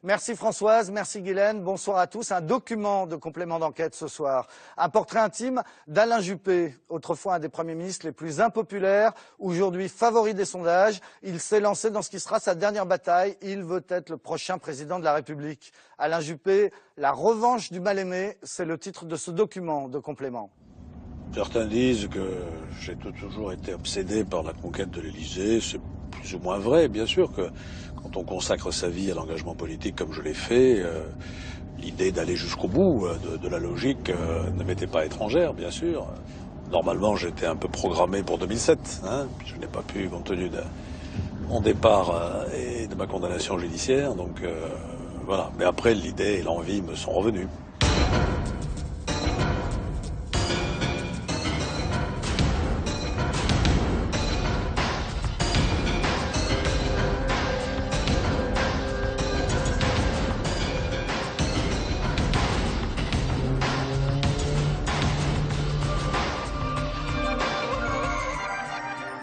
Merci Françoise, merci Guylaine, bonsoir à tous. Un document de complément d'enquête ce soir. Un portrait intime d'Alain Juppé, autrefois un des premiers ministres les plus impopulaires, aujourd'hui favori des sondages. Il s'est lancé dans ce qui sera sa dernière bataille. Il veut être le prochain président de la République. Alain Juppé, la revanche du mal-aimé, c'est le titre de ce document de complément. Certains disent que j'ai toujours été obsédé par la conquête de l'Élysée. C'est plus ou moins vrai, bien sûr que quand on consacre sa vie à l'engagement politique comme je l'ai fait, l'idée d'aller jusqu'au bout de la logique ne m'était pas étrangère, bien sûr. Normalement, j'étais un peu programmé pour 2007. Puis je n'ai pas pu, compte tenu de mon départ et de ma condamnation judiciaire. Donc voilà. Mais après, l'idée et l'envie me sont revenus.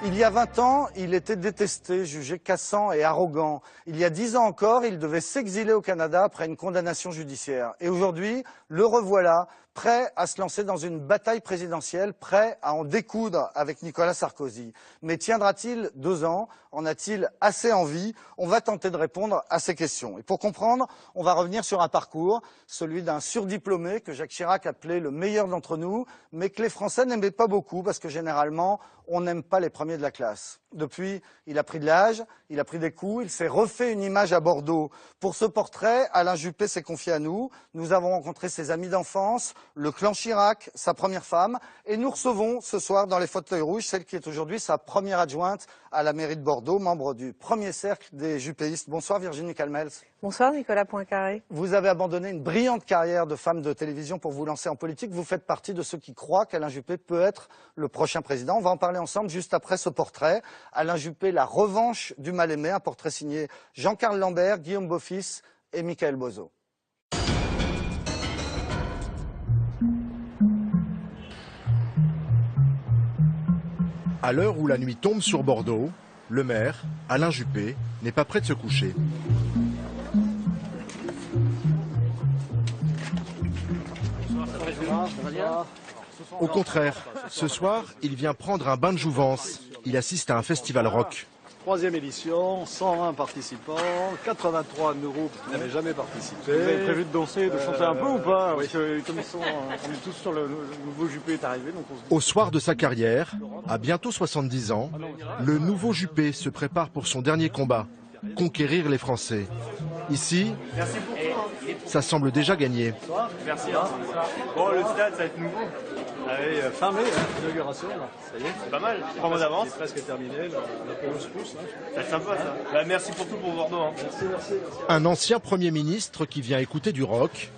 Il y a 20 ans, il était détesté, jugé cassant et arrogant. Il y a 10 ans encore, il devait s'exiler au Canada après une condamnation judiciaire. Et aujourd'hui, le revoilà, prêt à se lancer dans une bataille présidentielle, prêt à en découdre avec Nicolas Sarkozy. Mais tiendra-t-il 2 ans? En a-t-il assez envie? On va tenter de répondre à ces questions. Et pour comprendre, on va revenir sur un parcours, celui d'un surdiplômé que Jacques Chirac appelait le meilleur d'entre nous, mais que les Français n'aimaient pas beaucoup parce que généralement, on n'aime pas les premiers de la classe. Depuis, il a pris de l'âge, il a pris des coups, il s'est refait une image à Bordeaux. Pour ce portrait, Alain Juppé s'est confié à nous. Nous avons rencontré ses amis d'enfance, le clan Chirac, sa première femme, et nous recevons ce soir dans les fauteuils rouges celle qui est aujourd'hui sa première adjointe à la mairie de Bordeaux, membre du premier cercle des Juppéistes. Bonsoir Virginie Calmels. Bonsoir Nicolas Poincaré. Vous avez abandonné une brillante carrière de femme de télévision pour vous lancer en politique. Vous faites partie de ceux qui croient qu'Alain Juppé peut être le prochain président. On va en parler ensemble juste après ce portrait. Alain Juppé, la revanche du mal-aimé, un portrait signé Jean-Carl Lambert, Guillaume Beaufils et Michael Bozo. À l'heure où la nuit tombe sur Bordeaux, le maire, Alain Juppé, n'est pas prêt de se coucher. Au contraire, ce soir, il vient prendre un bain de jouvence. Il assiste à un festival rock. 3e édition, 101 participants, 83 euros qui n'avaient jamais participé. Vous avez prévu de danser, de chanter un peu ou pas? Oui. Parce que comme ils sont, on est tous sur le nouveau Juppé est arrivé. Donc on se dit... Au soir de sa carrière, à bientôt 70 ans, le nouveau Juppé se prépare pour son dernier combat, conquérir les Français. Ici, ça semble déjà gagné. Merci. Bon, le stade, ça va être nouveau. Allez, fin mai, l'inauguration, ça y est. C'est pas mal, 3 mois d'avance. C'est presque terminé, la pelouse pousse. Ça va être sympa ça. Bah, merci pour tout pour Bordeaux. Merci. Un ancien Premier ministre qui vient écouter du rock.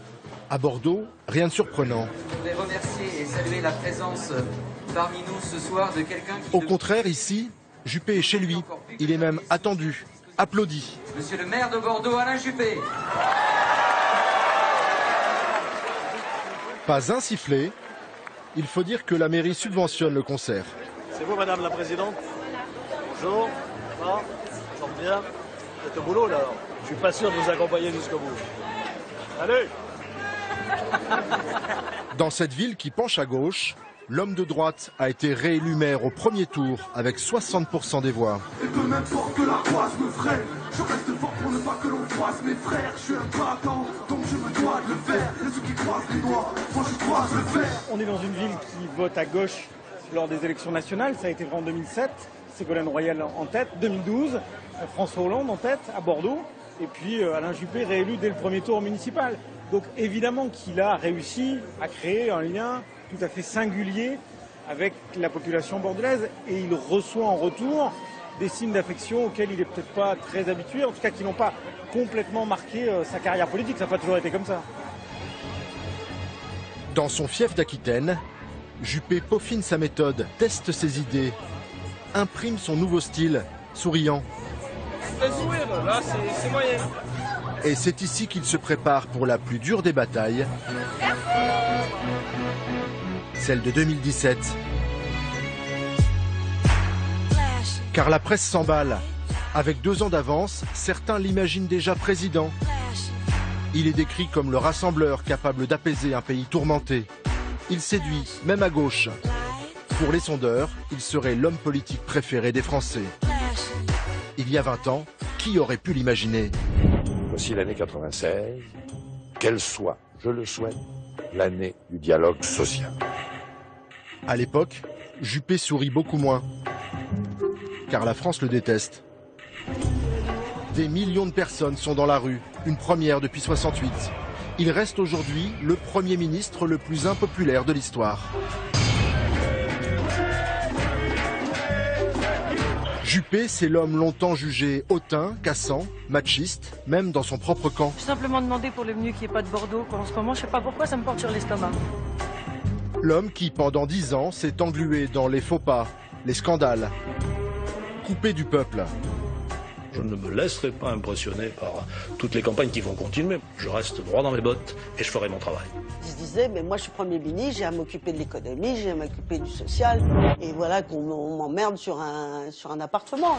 À Bordeaux, rien de surprenant. Je voudrais remercier et saluer la présence parmi nous ce soir de quelqu'un qui... Au contraire, ici, Juppé est chez lui. Il est même attendu, applaudi. Monsieur le maire de Bordeaux, Alain Juppé. Pas un sifflet. Il faut dire que la mairie subventionne le concert. C'est vous, madame la présidente? Bonjour. Ça sent bien. Vous êtes au boulot, là, alors. Je suis pas sûr de vous accompagner jusqu'au bout. Allez! Dans cette ville qui penche à gauche, l'homme de droite a été réélu maire au premier tour avec 60% des voix. Et peu m'importe que la croise me freine, je reste fort pour ne pas que l'on croise mes frères. Je suis un craquant, donc je me dois de le faire. Et ceux qui croisent les doigts, moi je croise le fer. On est dans une ville qui vote à gauche lors des élections nationales. Ça a été vrai en 2007. Ségolène Royal en tête. 2012, François Hollande en tête à Bordeaux. Et puis Alain Juppé réélu dès le premier tour municipal. Donc évidemment qu'il a réussi à créer un lien tout à fait singulier avec la population bordelaise et il reçoit en retour des signes d'affection auxquels il n'est peut-être pas très habitué, en tout cas qui n'ont pas complètement marqué sa carrière politique, ça n'a pas toujours été comme ça. Dans son fief d'Aquitaine, Juppé peaufine sa méthode, teste ses idées, imprime son nouveau style, souriant. Le sourire, là, c'est moyen. Et c'est ici qu'il se prépare pour la plus dure des batailles, celle de 2017. Car la presse s'emballe. Avec 2 ans d'avance, certains l'imaginent déjà président. Il est décrit comme le rassembleur capable d'apaiser un pays tourmenté. Il séduit, même à gauche. Pour les sondeurs, il serait l'homme politique préféré des Français. Il y a 20 ans, qui aurait pu l'imaginer? Voici l'année 96, qu'elle soit, je le souhaite, l'année du dialogue social. À l'époque, Juppé sourit beaucoup moins, car la France le déteste. Des millions de personnes sont dans la rue, une première depuis 68. Il reste aujourd'hui le Premier ministre le plus impopulaire de l'histoire. Juppé, c'est l'homme longtemps jugé hautain, cassant, machiste, même dans son propre camp. J'ai simplement demandé pour le mieux qu'il n'y ait pas de Bordeaux, en ce moment, je sais pas pourquoi, ça me porte sur l'estomac. L'homme qui, pendant 10 ans, s'est englué dans les faux pas, les scandales, coupé du peuple. Je ne me laisserai pas impressionner par toutes les campagnes qui vont continuer. Je reste droit dans mes bottes et je ferai mon travail. Je disais, mais moi je suis Premier ministre, j'ai à m'occuper de l'économie, j'ai à m'occuper du social. Et voilà qu'on m'emmerde sur un appartement.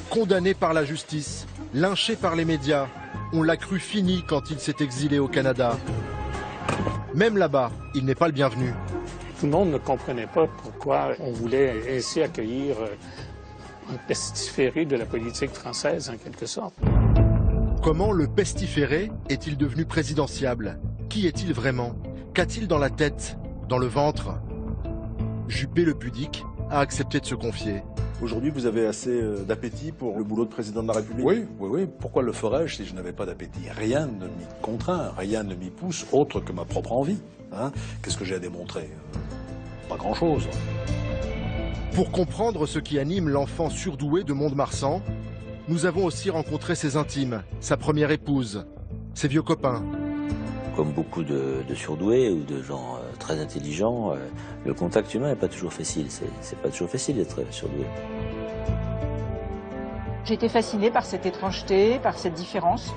Condamné par la justice, lynché par les médias, on l'a cru fini quand il s'est exilé au Canada. Même là-bas, il n'est pas le bienvenu. Tout le monde ne comprenait pas pourquoi on voulait ainsi accueillir un pestiféré de la politique française, en quelque sorte. Comment le pestiféré est-il devenu présidentiable? Qui est-il vraiment? Qu'a-t-il dans la tête, dans le ventre? Juppé le pudique a accepté de se confier. Aujourd'hui, vous avez assez d'appétit pour le boulot de président de la République? Oui. Pourquoi le ferais-je si je n'avais pas d'appétit? Rien ne m'y contraint, rien ne m'y pousse, autre que ma propre envie. Hein? Qu'est-ce que j'ai à démontrer? Pas grand-chose. Pour comprendre ce qui anime l'enfant surdoué de Mont-de-Marsan, nous avons aussi rencontré ses intimes, sa première épouse, ses vieux copains. Comme beaucoup de surdoués ou de gens très intelligents, le contact humain n'est pas toujours facile. C'est pas toujours facile d'être surdoué. J'ai été fascinée par cette étrangeté, par cette différence,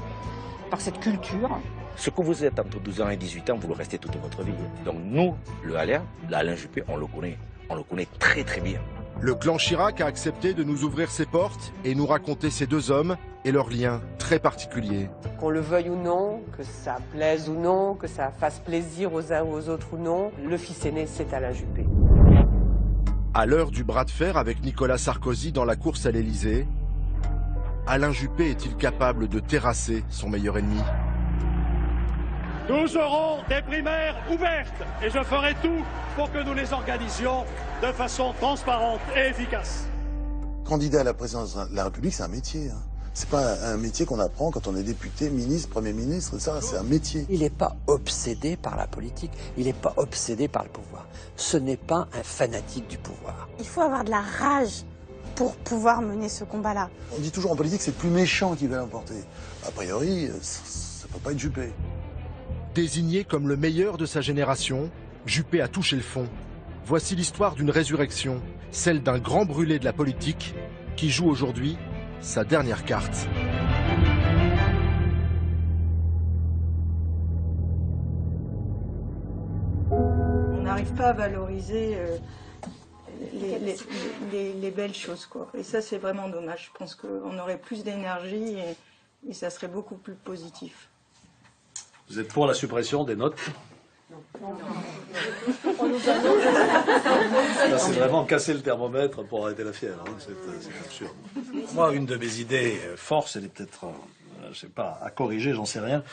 par cette culture. Ce que vous êtes entre 12 ans et 18 ans, vous le restez toute votre vie. Donc nous, le Alain Juppé, on le connaît. On le connaît très très bien. Le clan Chirac a accepté de nous ouvrir ses portes et nous raconter ces deux hommes et leurs liens très particuliers. Qu'on le veuille ou non, que ça plaise ou non, que ça fasse plaisir aux uns aux autres ou non, le fils aîné, c'est Alain Juppé. À l'heure du bras de fer avec Nicolas Sarkozy dans la course à l'Élysée, Alain Juppé est-il capable de terrasser son meilleur ennemi? Nous aurons des primaires ouvertes et je ferai tout pour que nous les organisions de façon transparente et efficace. Candidat à la présidence de la République, c'est un métier. Hein. C'est pas un métier qu'on apprend quand on est député, ministre, Premier ministre, ça, c'est un métier. Il n'est pas obsédé par la politique, il n'est pas obsédé par le pouvoir. Ce n'est pas un fanatique du pouvoir. Il faut avoir de la rage pour pouvoir mener ce combat-là. On dit toujours en politique, c'est le plus méchant qui va l'emporter. A priori, ça peut pas être Juppé. Désigné comme le meilleur de sa génération, Juppé a touché le fond. Voici l'histoire d'une résurrection, celle d'un grand brûlé de la politique qui joue aujourd'hui sa dernière carte. On n'arrive pas à valoriser les belles choses, quoi. Et ça, c'est vraiment dommage. Je pense qu'on aurait plus d'énergie et ça serait beaucoup plus positif. Vous êtes pour la suppression des notes? Là, c'est vraiment casser le thermomètre pour arrêter la fièvre. Hein. C'est absurde. Moi, une de mes idées forces, elle est peut-être, je sais pas, à corriger, j'en sais rien,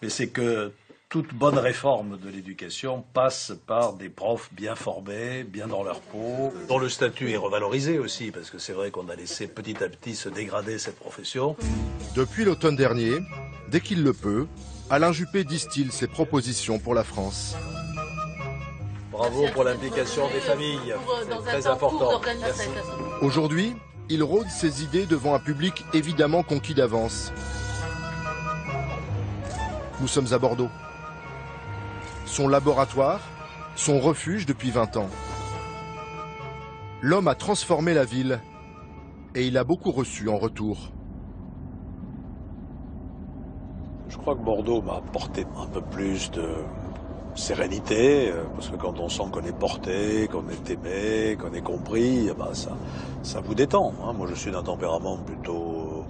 mais c'est que toute bonne réforme de l'éducation passe par des profs bien formés, bien dans leur peau, dont le statut est revalorisé aussi, parce que c'est vrai qu'on a laissé petit à petit se dégrader cette profession. Depuis l'automne dernier, dès qu'il le peut, Alain Juppé distille ses propositions pour la France. Bravo pour l'implication des familles, c'est très important. Merci. Aujourd'hui, il rôde ses idées devant un public évidemment conquis d'avance. Nous sommes à Bordeaux. Son laboratoire, son refuge depuis 20 ans. L'homme a transformé la ville et il a beaucoup reçu en retour. Je crois que Bordeaux m'a apporté un peu plus de sérénité, parce que quand on sent qu'on est porté, qu'on est aimé, qu'on est compris, eh ben ça vous détend. Hein. Moi, je suis d'un tempérament plutôt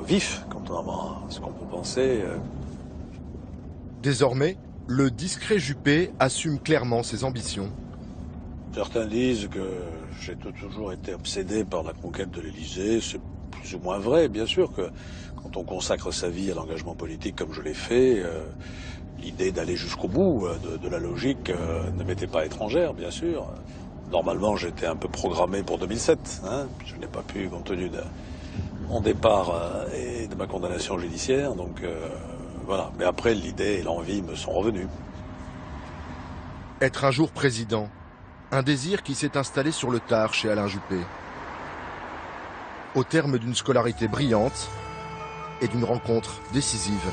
vif quand contrairement à ce qu'on peut penser. Désormais, le discret Juppé assume clairement ses ambitions. Certains disent que j'ai toujours été obsédé par la conquête de l'Élysée. C'est plus ou moins vrai, bien sûr, que quand on consacre sa vie à l'engagement politique comme je l'ai fait, l'idée d'aller jusqu'au bout de la logique ne m'était pas étrangère, bien sûr. Normalement, j'étais un peu programmé pour 2007. Hein. Je n'ai pas pu, compte tenu de mon départ et de ma condamnation judiciaire. Donc voilà. Mais après, l'idée et l'envie me sont revenus. Être un jour président, un désir qui s'est installé sur le tard chez Alain Juppé. Au terme d'une scolarité brillante et d'une rencontre décisive.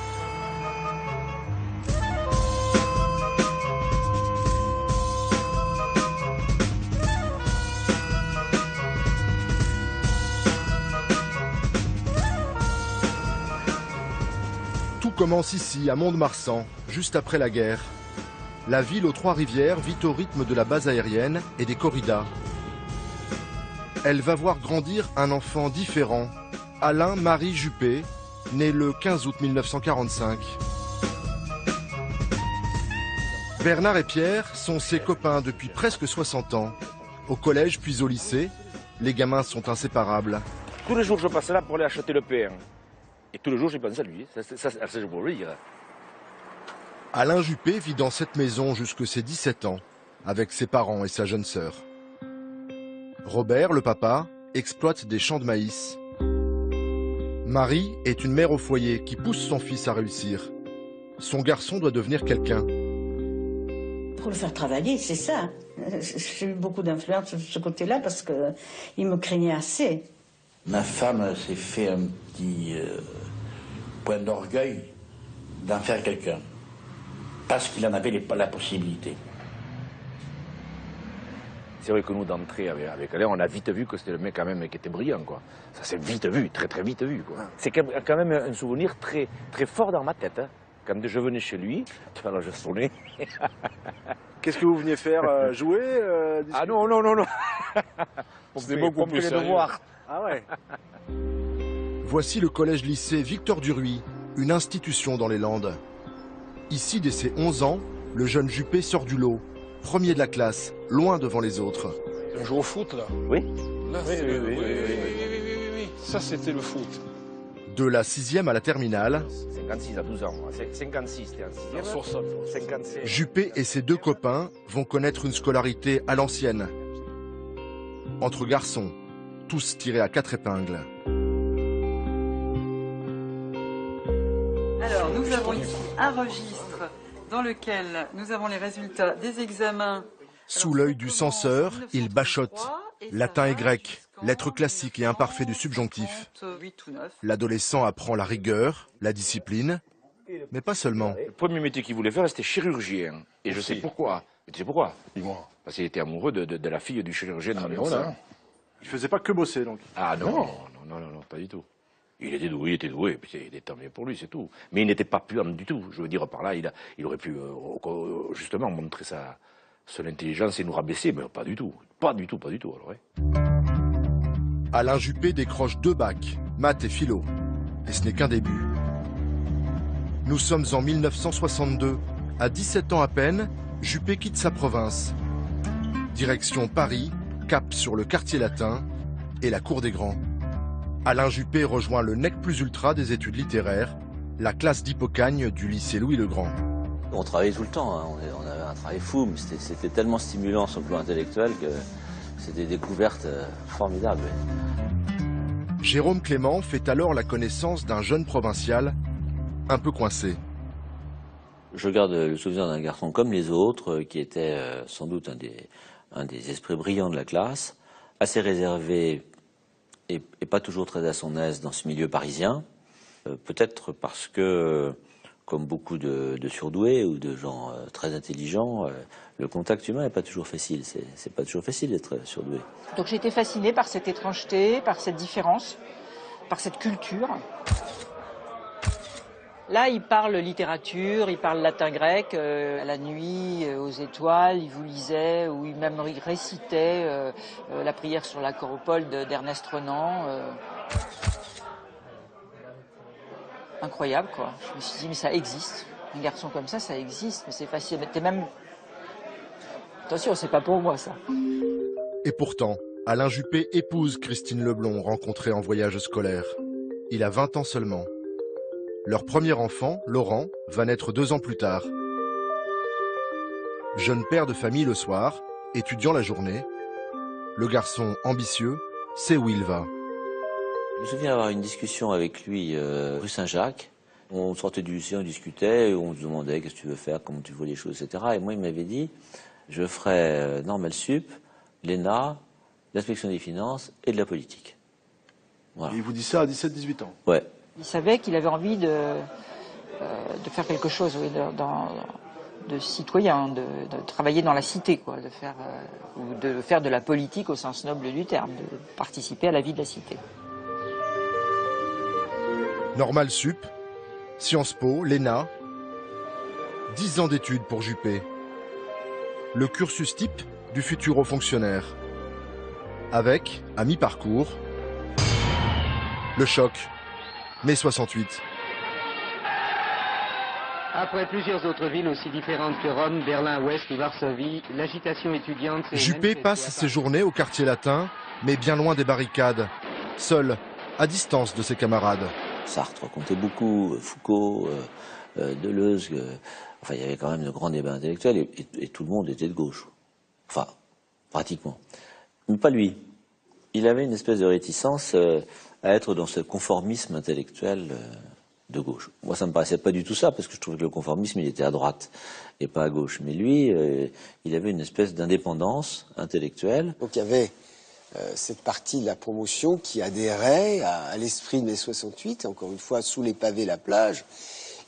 Tout commence ici, à Mont-de-Marsan, juste après la guerre. La ville aux Trois-Rivières vit au rythme de la base aérienne et des corridas. Elle va voir grandir un enfant différent, Alain-Marie Juppé, né le 15 août 1945. Bernard et Pierre sont ses copains depuis presque 60 ans. Au collège puis au lycée, les gamins sont inséparables. Tous les jours, je passe là pour aller acheter le pain. Et tous les jours, j'y pense à lui. Ça, je peux le dire. Alain Juppé vit dans cette maison jusque ses 17 ans, avec ses parents et sa jeune sœur. Robert, le papa, exploite des champs de maïs. Marie est une mère au foyer qui pousse son fils à réussir. Son garçon doit devenir quelqu'un. Pour le faire travailler, c'est ça. J'ai eu beaucoup d'influence sur ce côté-là parce qu'il me craignait assez. Ma femme s'est fait un petit point d'orgueil d'en faire quelqu'un. Parce qu'il en avait la possibilité. C'est vrai que nous, d'entrée avec Alain, on a vite vu que c'était le mec quand même qui était brillant, quoi. Ça s'est vite vu, très très vite vu, quoi. C'est quand même un souvenir très, très fort dans ma tête, hein. Quand je venais chez lui, alors je sonnais. Qu'est-ce que vous veniez faire, jouer Ah non. On faisait beaucoup plus les devoirs. Ah ouais. Voici le collège-lycée Victor Duruy, une institution dans les Landes. Ici, dès ses 11 ans, le jeune Juppé sort du lot, premier de la classe, loin devant les autres. On joue au foot, là? Oui. Là, oui. Ça, c'était le foot. De la 6e à la terminale, 56 à 12 ans, moi. 56, c'était en 6e. 56. Juppé et ses deux copains vont connaître une scolarité à l'ancienne. Entre garçons, tous tirés à 4 épingles. Alors, nous avons ici un registre dans lequel nous avons les résultats des examens. Sous l'œil du censeur, il bachote. Latin et grec, lettres classiques et imparfaits du subjonctif. L'adolescent apprend la rigueur, la discipline, mais pas seulement. Le premier métier qu'il voulait faire, c'était chirurgien. Et je sais pourquoi. Et tu sais pourquoi? Dis-moi. Parce qu'il était amoureux de la fille du chirurgien de mon médecin. Il faisait pas que bosser, donc. Ah non, pas du tout. Il était doué, puis il était tant mieux pour lui, c'est tout. Mais il n'était pas puant du tout. Je veux dire, par là, il aurait pu justement montrer son intelligence et nous rabaisser, mais pas du tout. Pas du tout, alors, ouais. Alain Juppé décroche 2 bacs, maths et philo. Et ce n'est qu'un début. Nous sommes en 1962. À 17 ans à peine, Juppé quitte sa province. Direction Paris, cap sur le quartier latin et la cour des grands. Alain Juppé rejoint le nec plus ultra des études littéraires, la classe d'Hippocagne du lycée Louis-le-Grand. On travaillait tout le temps, hein. On avait un travail fou, mais c'était tellement stimulant sur le plan intellectuel que c'était des découvertes formidables. Jérôme Clément fait alors la connaissance d'un jeune provincial un peu coincé. Je garde le souvenir d'un garçon comme les autres, qui était sans doute un des esprits brillants de la classe, assez réservé et pas toujours très à son aise dans ce milieu parisien. Peut-être parce que, comme beaucoup de surdoués ou de gens très intelligents, le contact humain n'est pas toujours facile. C'est pas toujours facile d'être surdoué. Donc j'ai été fascinée par cette étrangeté, par cette différence, par cette culture. Là, il parle littérature, il parle latin-grec, à la nuit, aux étoiles, il vous lisait, ou il même récitait la prière sur la Coropole d'Ernest Renan. incroyable, quoi. Je me suis dit, mais ça existe. Un garçon comme ça existe. Mais c'est facile. T'es même... Attention, c'est pas pour moi, ça. Et pourtant, Alain Juppé épouse Christine Leblond, rencontrée en voyage scolaire. Il a 20 ans seulement. Leur premier enfant, Laurent, va naître 2 ans plus tard. Jeune père de famille le soir, étudiant la journée, le garçon ambitieux sait où il va. Je me souviens avoir une discussion avec lui rue Saint-Jacques. On sortait du lycée, on discutait, on se demandait qu'est-ce que tu veux faire, comment tu vois les choses, etc. Et moi, il m'avait dit, je ferai Normal Sup, l'ENA, l'inspection des finances et de la politique. Voilà. Et il vous dit ça à 17-18 ans? Ouais. Il savait qu'il avait envie de faire quelque chose, oui, de citoyen, de travailler dans la cité, quoi, ou de faire de la politique au sens noble du terme, de participer à la vie de la cité. Normal Sup, Sciences Po, l'ENA, 10 ans d'études pour Juppé. Le cursus type du futur haut fonctionnaire. Avec, à mi-parcours, le choc, mai 68. Après plusieurs autres villes aussi différentes que Rome, Berlin-Ouest ou Varsovie, l'agitation étudiante... Juppé passe ses journées au quartier latin, mais bien loin des barricades, seul, à distance de ses camarades. Sartre comptait beaucoup, Foucault, Deleuze, enfin il y avait quand même de grands débats intellectuels et tout le monde était de gauche. Enfin, pratiquement. Mais pas lui. Il avait une espèce de réticence à être dans ce conformisme intellectuel de gauche. Moi, ça me paraissait pas du tout ça, parce que je trouvais que le conformisme, il était à droite et pas à gauche. Mais lui, il avait une espèce d'indépendance intellectuelle. Donc il y avait cette partie de la promotion qui adhérait à l'esprit de mai 68, encore une fois sous les pavés la plage,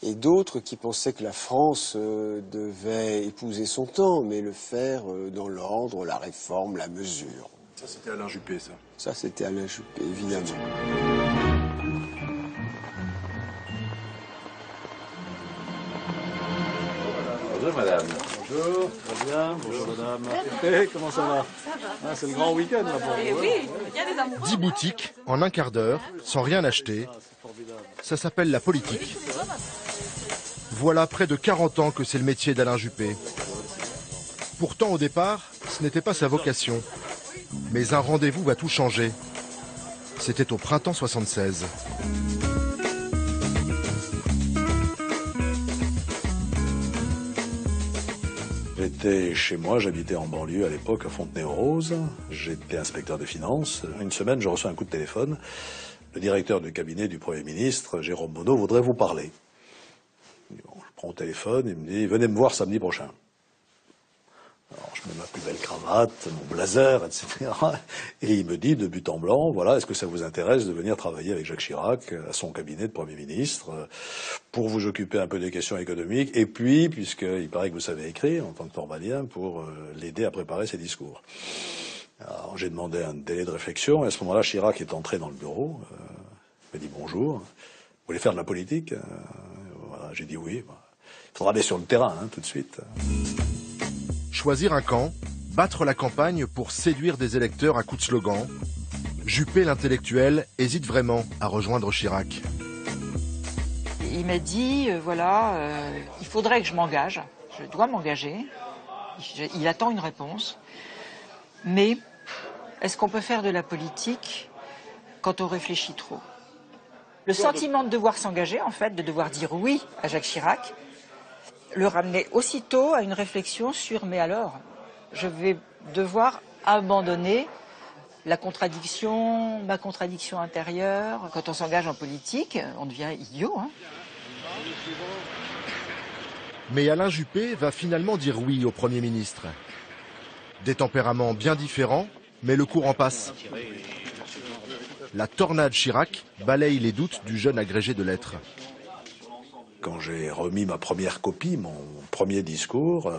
et d'autres qui pensaient que la France devait épouser son temps, mais le faire dans l'ordre, la réforme, la mesure. Ça, c'était Alain Juppé, ça. Ça, c'était Alain Juppé, évidemment. Bonjour madame. Bonjour, très bien. Bonjour madame. Hey, comment ça va? Ah, c'est le grand week-end là pour vous. Oui, il y a des amoureux. 10 boutiques en un quart d'heure, sans rien acheter. Ça s'appelle la politique. Voilà près de 40 ans que c'est le métier d'Alain Juppé. Pourtant, au départ, ce n'était pas sa vocation. Mais un rendez-vous va tout changer. C'était au printemps 76. J'étais chez moi, j'habitais en banlieue à l'époque, à Fontenay-aux-Roses. J'étais inspecteur des finances. Une semaine, je reçois un coup de téléphone. Le directeur du cabinet du Premier ministre, Jérôme Monod, voudrait vous parler. Bon, je prends le téléphone, il me dit « Venez me voir samedi prochain ». Alors, je mets ma plus belle cravate, mon blazer, etc. Et il me dit de but en blanc, voilà, est-ce que ça vous intéresse de venir travailler avec Jacques Chirac à son cabinet de Premier ministre pour vous occuper un peu des questions économiques et puis, puisqu'il paraît que vous savez écrire en tant que normalien, pour l'aider à préparer ses discours. Alors, j'ai demandé un délai de réflexion et à ce moment-là, Chirac est entré dans le bureau, il m'a dit bonjour, vous voulez faire de la politique? Voilà, j'ai dit oui. Il faudra aller sur le terrain, tout de suite. Choisir un camp, battre la campagne pour séduire des électeurs à coups de slogan. Juppé l'intellectuel hésite vraiment à rejoindre Chirac. Il m'a dit, voilà, il faudrait que je m'engage, je dois m'engager. Il attend une réponse. Mais est-ce qu'on peut faire de la politique quand on réfléchit trop? Le sentiment de devoir s'engager, en fait, de devoir dire oui à Jacques Chirac, le ramener aussitôt à une réflexion sur « mais alors, je vais devoir abandonner la contradiction, ma contradiction intérieure ». Quand on s'engage en politique, on devient idiot. Hein. Mais Alain Juppé va finalement dire oui au Premier ministre. Des tempéraments bien différents, mais le courant passe. La tornade Chirac balaye les doutes du jeune agrégé de lettres. Quand j'ai remis ma première copie, mon premier discours,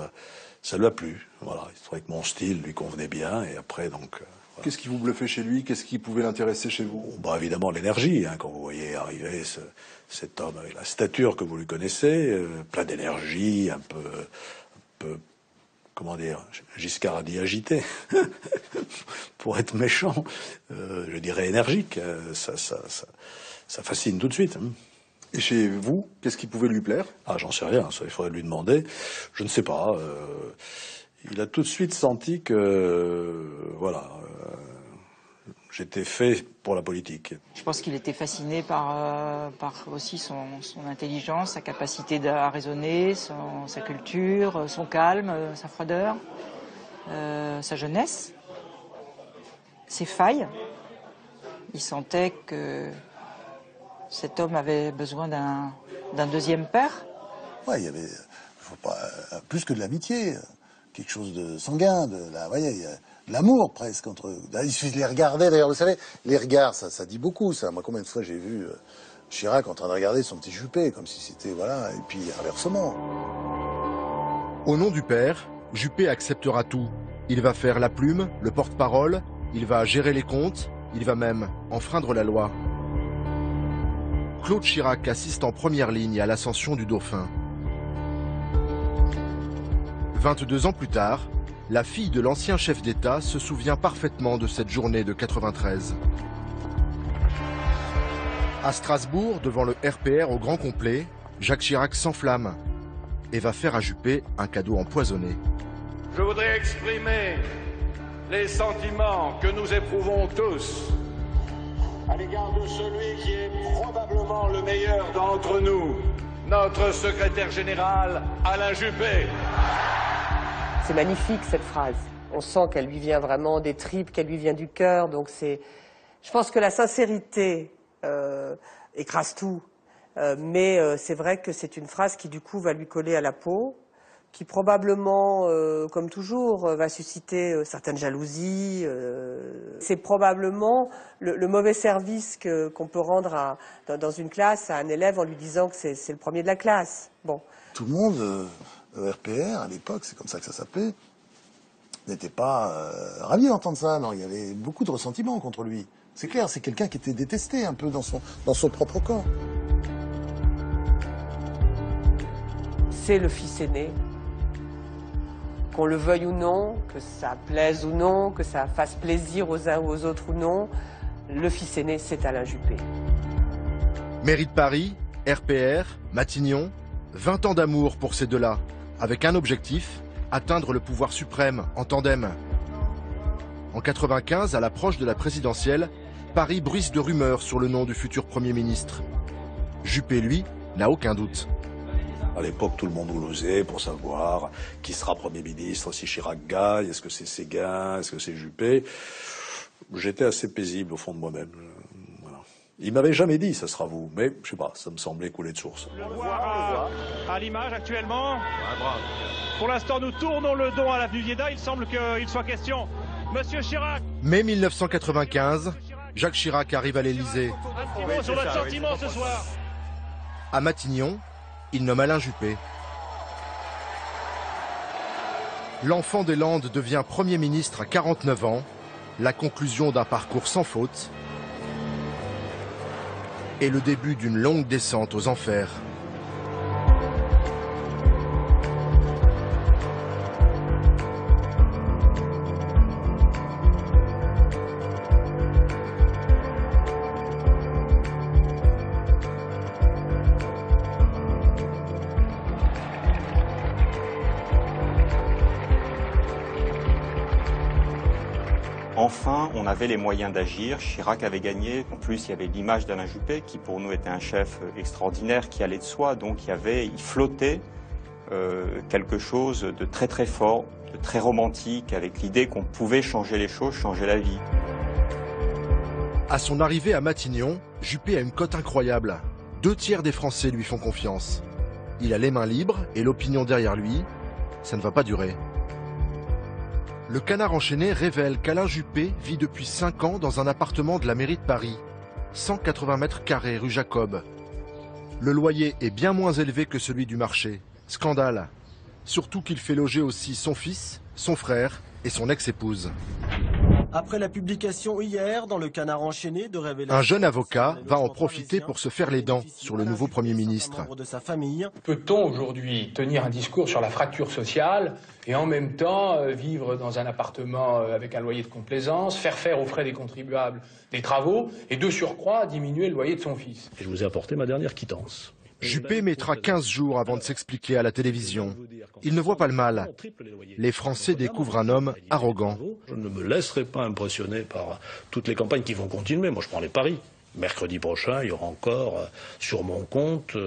ça lui a plu. Voilà, il trouvait que mon style lui convenait bien et après donc... Voilà. Qu'est-ce qui vous bluffait chez lui? Qu'est-ce qui pouvait l'intéresser chez vous? Bon, évidemment l'énergie, quand vous voyez arriver cet homme avec la stature que vous lui connaissez, plein d'énergie, un peu, comment dire, Giscard a dit agité, pour être méchant, je dirais énergique, ça fascine tout de suite. Hein. Et chez vous, qu'est-ce qui pouvait lui plaire? Ah, j'en sais rien, ça il faudrait lui demander. Je ne sais pas. Il a tout de suite senti que, voilà, j'étais fait pour la politique. Je pense qu'il était fasciné par aussi son intelligence, sa capacité à raisonner, sa culture, son calme, sa froideur, sa jeunesse, ses failles. Il sentait que cet homme avait besoin d'un deuxième père. Ouais, il y avait plus que de l'amitié, quelque chose de sanguin, de l'amour presque entre eux. Il suffit de les regarder, d'ailleurs, vous savez, les regards, ça dit beaucoup, ça. Moi, combien de fois j'ai vu Chirac en train de regarder son petit Juppé, comme si c'était, voilà, et puis inversement. Au nom du père, Juppé acceptera tout. Il va faire la plume, le porte-parole, il va gérer les comptes, il va même enfreindre la loi. Claude Chirac assiste en première ligne à l'ascension du dauphin. 22 ans plus tard, la fille de l'ancien chef d'État se souvient parfaitement de cette journée de 93. À Strasbourg, devant le RPR au grand complet, Jacques Chirac s'enflamme et va faire à Juppé un cadeau empoisonné. Je voudrais exprimer les sentiments que nous éprouvons tous à l'égard de celui qui est probablement le meilleur d'entre nous, notre secrétaire général Alain Juppé. C'est magnifique cette phrase. On sent qu'elle lui vient vraiment des tripes, qu'elle lui vient du cœur. Donc je pense que la sincérité écrase tout. Mais c'est vrai que c'est une phrase qui du coup va lui coller à la peau, qui probablement, comme toujours, va susciter certaines jalousies. C'est probablement le mauvais service qu'on peut rendre dans une classe à un élève en lui disant que c'est le premier de la classe. Bon. Tout le monde, au RPR, à l'époque, c'est comme ça que ça s'appelait, n'était pas ravi d'entendre ça. Non, il y avait beaucoup de ressentiments contre lui. C'est clair, c'est quelqu'un qui était détesté un peu dans son propre camp. C'est le fils aîné. Qu'on le veuille ou non, que ça plaise ou non, que ça fasse plaisir aux uns ou aux autres ou non, le fils aîné, c'est Alain Juppé. Mairie de Paris, RPR, Matignon, 20 ans d'amour pour ces deux-là, avec un objectif, atteindre le pouvoir suprême en tandem. En 95, à l'approche de la présidentielle, Paris bruisse de rumeurs sur le nom du futur Premier ministre. Juppé, lui, n'a aucun doute. À l'époque, tout le monde glousait pour savoir qui sera Premier ministre, si Chirac gagne, est-ce que c'est Séguin, est-ce que c'est Juppé. J'étais assez paisible au fond de moi-même. Voilà. Il m'avait jamais dit, ça sera vous, mais je sais pas, ça me semblait couler de source. Le voir à l'image actuellement. Pour l'instant, nous tournons le dos à l'avenue Viéda, il semble qu'il soit question. Monsieur Chirac. Mai 1995, Jacques Chirac arrive à l'Élysée. Un petit mot sur notre sentiment ce soir. À Matignon, il nomme Alain Juppé. L'enfant des Landes devient Premier ministre à 49 ans, la conclusion d'un parcours sans faute et le début d'une longue descente aux enfers. Enfin, on avait les moyens d'agir. Chirac avait gagné. En plus, il y avait l'image d'Alain Juppé, qui pour nous était un chef extraordinaire, qui allait de soi. Donc, il flottait quelque chose de très très fort, de très romantique, avec l'idée qu'on pouvait changer les choses, changer la vie. À son arrivée à Matignon, Juppé a une cote incroyable. 2/3 des Français lui font confiance. Il a les mains libres et l'opinion derrière lui. Ça ne va pas durer. Le Canard enchaîné révèle qu'Alain Juppé vit depuis 5 ans dans un appartement de la mairie de Paris, 180 mètres carrés rue Jacob. Le loyer est bien moins élevé que celui du marché. Scandale. Surtout qu'il fait loger aussi son fils, son frère et son ex-épouse. Après la publication hier dans le Canard enchaîné de révélations... Un jeune avocat va en profiter pour se faire les dents sur le nouveau Premier ministre. Peut-on aujourd'hui tenir un discours sur la fracture sociale et en même temps vivre dans un appartement avec un loyer de complaisance, faire aux frais des contribuables des travaux et de surcroît diminuer le loyer de son fils? Et je vous ai apporté ma dernière quittance. Juppé mettra 15 jours avant de s'expliquer à la télévision. Il ne voit pas le mal. Les Français découvrent un homme arrogant. Je ne me laisserai pas impressionner par toutes les campagnes qui vont continuer. Moi, je prends les paris. Mercredi prochain, il y aura encore sur mon compte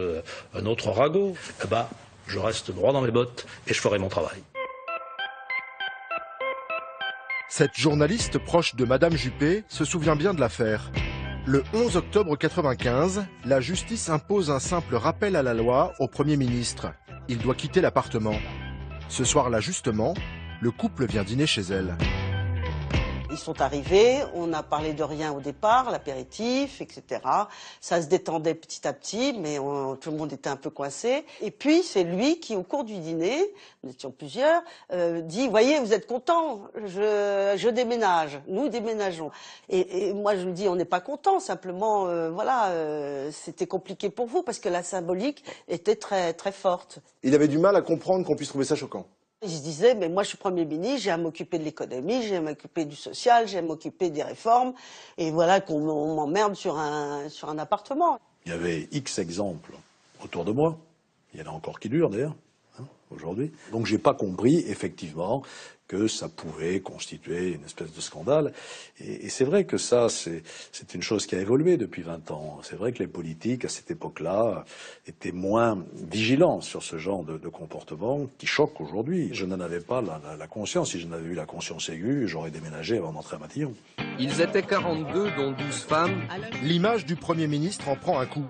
un autre ragot. Eh ben, je reste droit dans mes bottes et je ferai mon travail. Cette journaliste proche de Madame Juppé se souvient bien de l'affaire. Le 11 octobre 1995, la justice impose un simple rappel à la loi au Premier ministre. Il doit quitter l'appartement. Ce soir-là, justement, le couple vient dîner chez elle. Ils sont arrivés, on a parlé de rien au départ, l'apéritif, etc. Ça se détendait petit à petit, mais tout le monde était un peu coincé. Et puis c'est lui qui, au cours du dîner, nous étions plusieurs, dit « Voyez, vous êtes contents, je déménage, nous déménageons ». Et moi je lui dis « On n'est pas contents, simplement, voilà, c'était compliqué pour vous parce que la symbolique était très, très forte ». Il avait du mal à comprendre qu'on puisse trouver ça choquant. Il se disait, mais moi je suis Premier ministre, j'ai à m'occuper de l'économie, j'ai à m'occuper du social, j'ai à m'occuper des réformes, et voilà qu'on m'emmerde sur un appartement. Il y avait X exemples autour de moi, il y en a encore qui durent d'ailleurs, aujourd'hui. Donc j'ai pas compris, effectivement, que ça pouvait constituer une espèce de scandale. Et c'est vrai que ça, c'est une chose qui a évolué depuis 20 ans. C'est vrai que les politiques, à cette époque-là, étaient moins vigilants sur ce genre de comportement qui choque aujourd'hui. Je n'en avais pas la conscience. Si j'en avais eu la conscience aiguë, j'aurais déménagé avant d'entrer à Matignon. Ils étaient 42, dont 12 femmes. L'image du Premier ministre en prend un coup.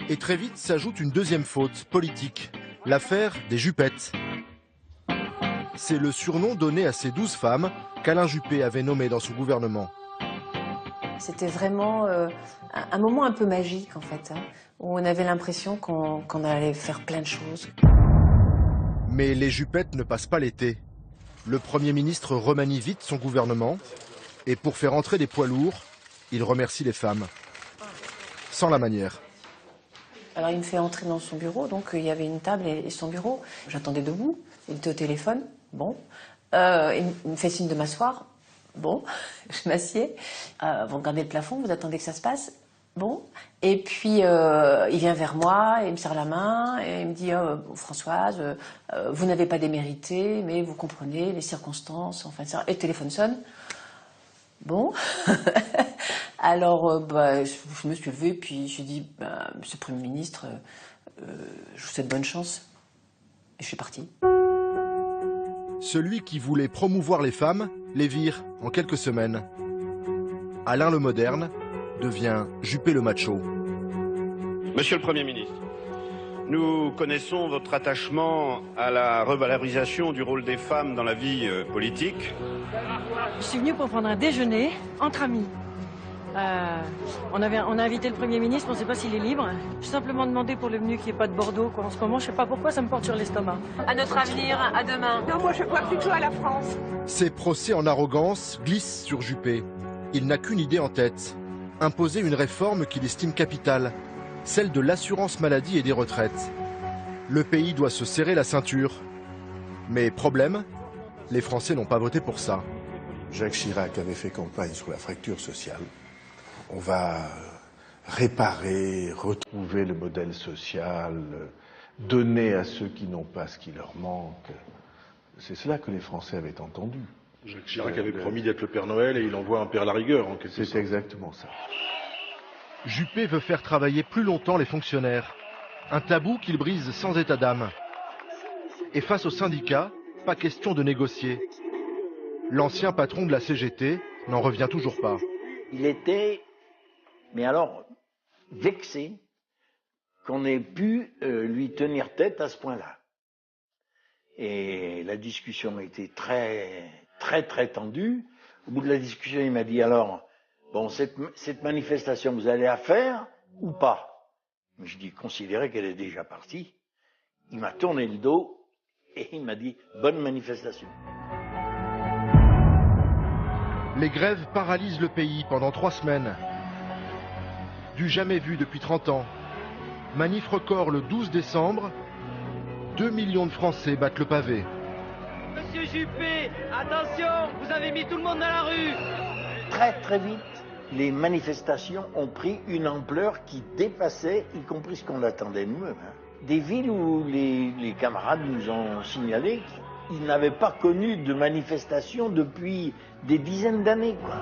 Et très vite s'ajoute une deuxième faute politique, l'affaire des Juppettes. C'est le surnom donné à ces 12 femmes qu'Alain Juppé avait nommées dans son gouvernement. C'était vraiment un moment un peu magique en fait, où on avait l'impression qu'on allait faire plein de choses. Mais les Juppettes ne passent pas l'été. Le Premier ministre remanie vite son gouvernement et pour faire entrer des poids lourds, il remercie les femmes. Sans la manière. Alors il me fait entrer dans son bureau, donc il y avait une table et son bureau. J'attendais debout, il était au téléphone, bon. Il me fait signe de m'asseoir, bon, je m'assieds. Vous regardez le plafond, vous attendez que ça se passe, bon. Et puis il vient vers moi, il me serre la main, et il me dit Françoise, vous n'avez pas démérité, mais vous comprenez les circonstances, enfin ça. Et le téléphone sonne. Bon, alors je me suis levée, puis j'ai dit, Monsieur le Premier ministre, je vous souhaite bonne chance. Et je suis partie. Celui qui voulait promouvoir les femmes les vire en quelques semaines. Alain le moderne devient Juppé le macho. Monsieur le Premier ministre, nous connaissons votre attachement à la revalorisation du rôle des femmes dans la vie politique. Je suis venue pour prendre un déjeuner entre amis. On a invité le Premier ministre, on ne sait pas s'il est libre. J'ai simplement demandé pour le menu qu'il n'y ait pas de Bordeaux, quoi. En ce moment, je ne sais pas pourquoi, ça me porte sur l'estomac. À notre avenir, à demain. Non, moi je crois plutôt à la France. Ses procès en arrogance glissent sur Juppé. Il n'a qu'une idée en tête. Imposer une réforme qu'il estime capitale, celle de l'assurance maladie et des retraites. Le pays doit se serrer la ceinture. Mais problème, les Français n'ont pas voté pour ça. Jacques Chirac avait fait campagne sur la fracture sociale. On va réparer, retrouver le modèle social, donner à ceux qui n'ont pas ce qui leur manque. C'est cela que les Français avaient entendu. Jacques Chirac avait promis d'être le Père Noël et il envoie un Père Larigueur en quelque sorte. C'est exactement ça. Juppé veut faire travailler plus longtemps les fonctionnaires. Un tabou qu'il brise sans état d'âme. Et face aux syndicats, pas question de négocier. L'ancien patron de la CGT n'en revient toujours pas. Il était, mais alors, vexé qu'on ait pu lui tenir tête à ce point-là. Et la discussion était très tendue. Au bout de la discussion, il m'a dit alors, bon, cette manifestation, vous allez la faire ou pas? Je dis, considérez qu'elle est déjà partie. Il m'a tourné le dos et il m'a dit, bonne manifestation. Les grèves paralysent le pays pendant 3 semaines. Du jamais vu depuis 30 ans. Manif record le 12 décembre. 2 millions de Français battent le pavé. Monsieur Juppé, attention, vous avez mis tout le monde dans la rue. Très très vite, les manifestations ont pris une ampleur qui dépassait, y compris ce qu'on attendait nous-mêmes. Des villes où les camarades nous ont signalé qu'ils n'avaient pas connu de manifestations depuis des dizaines d'années, quoi.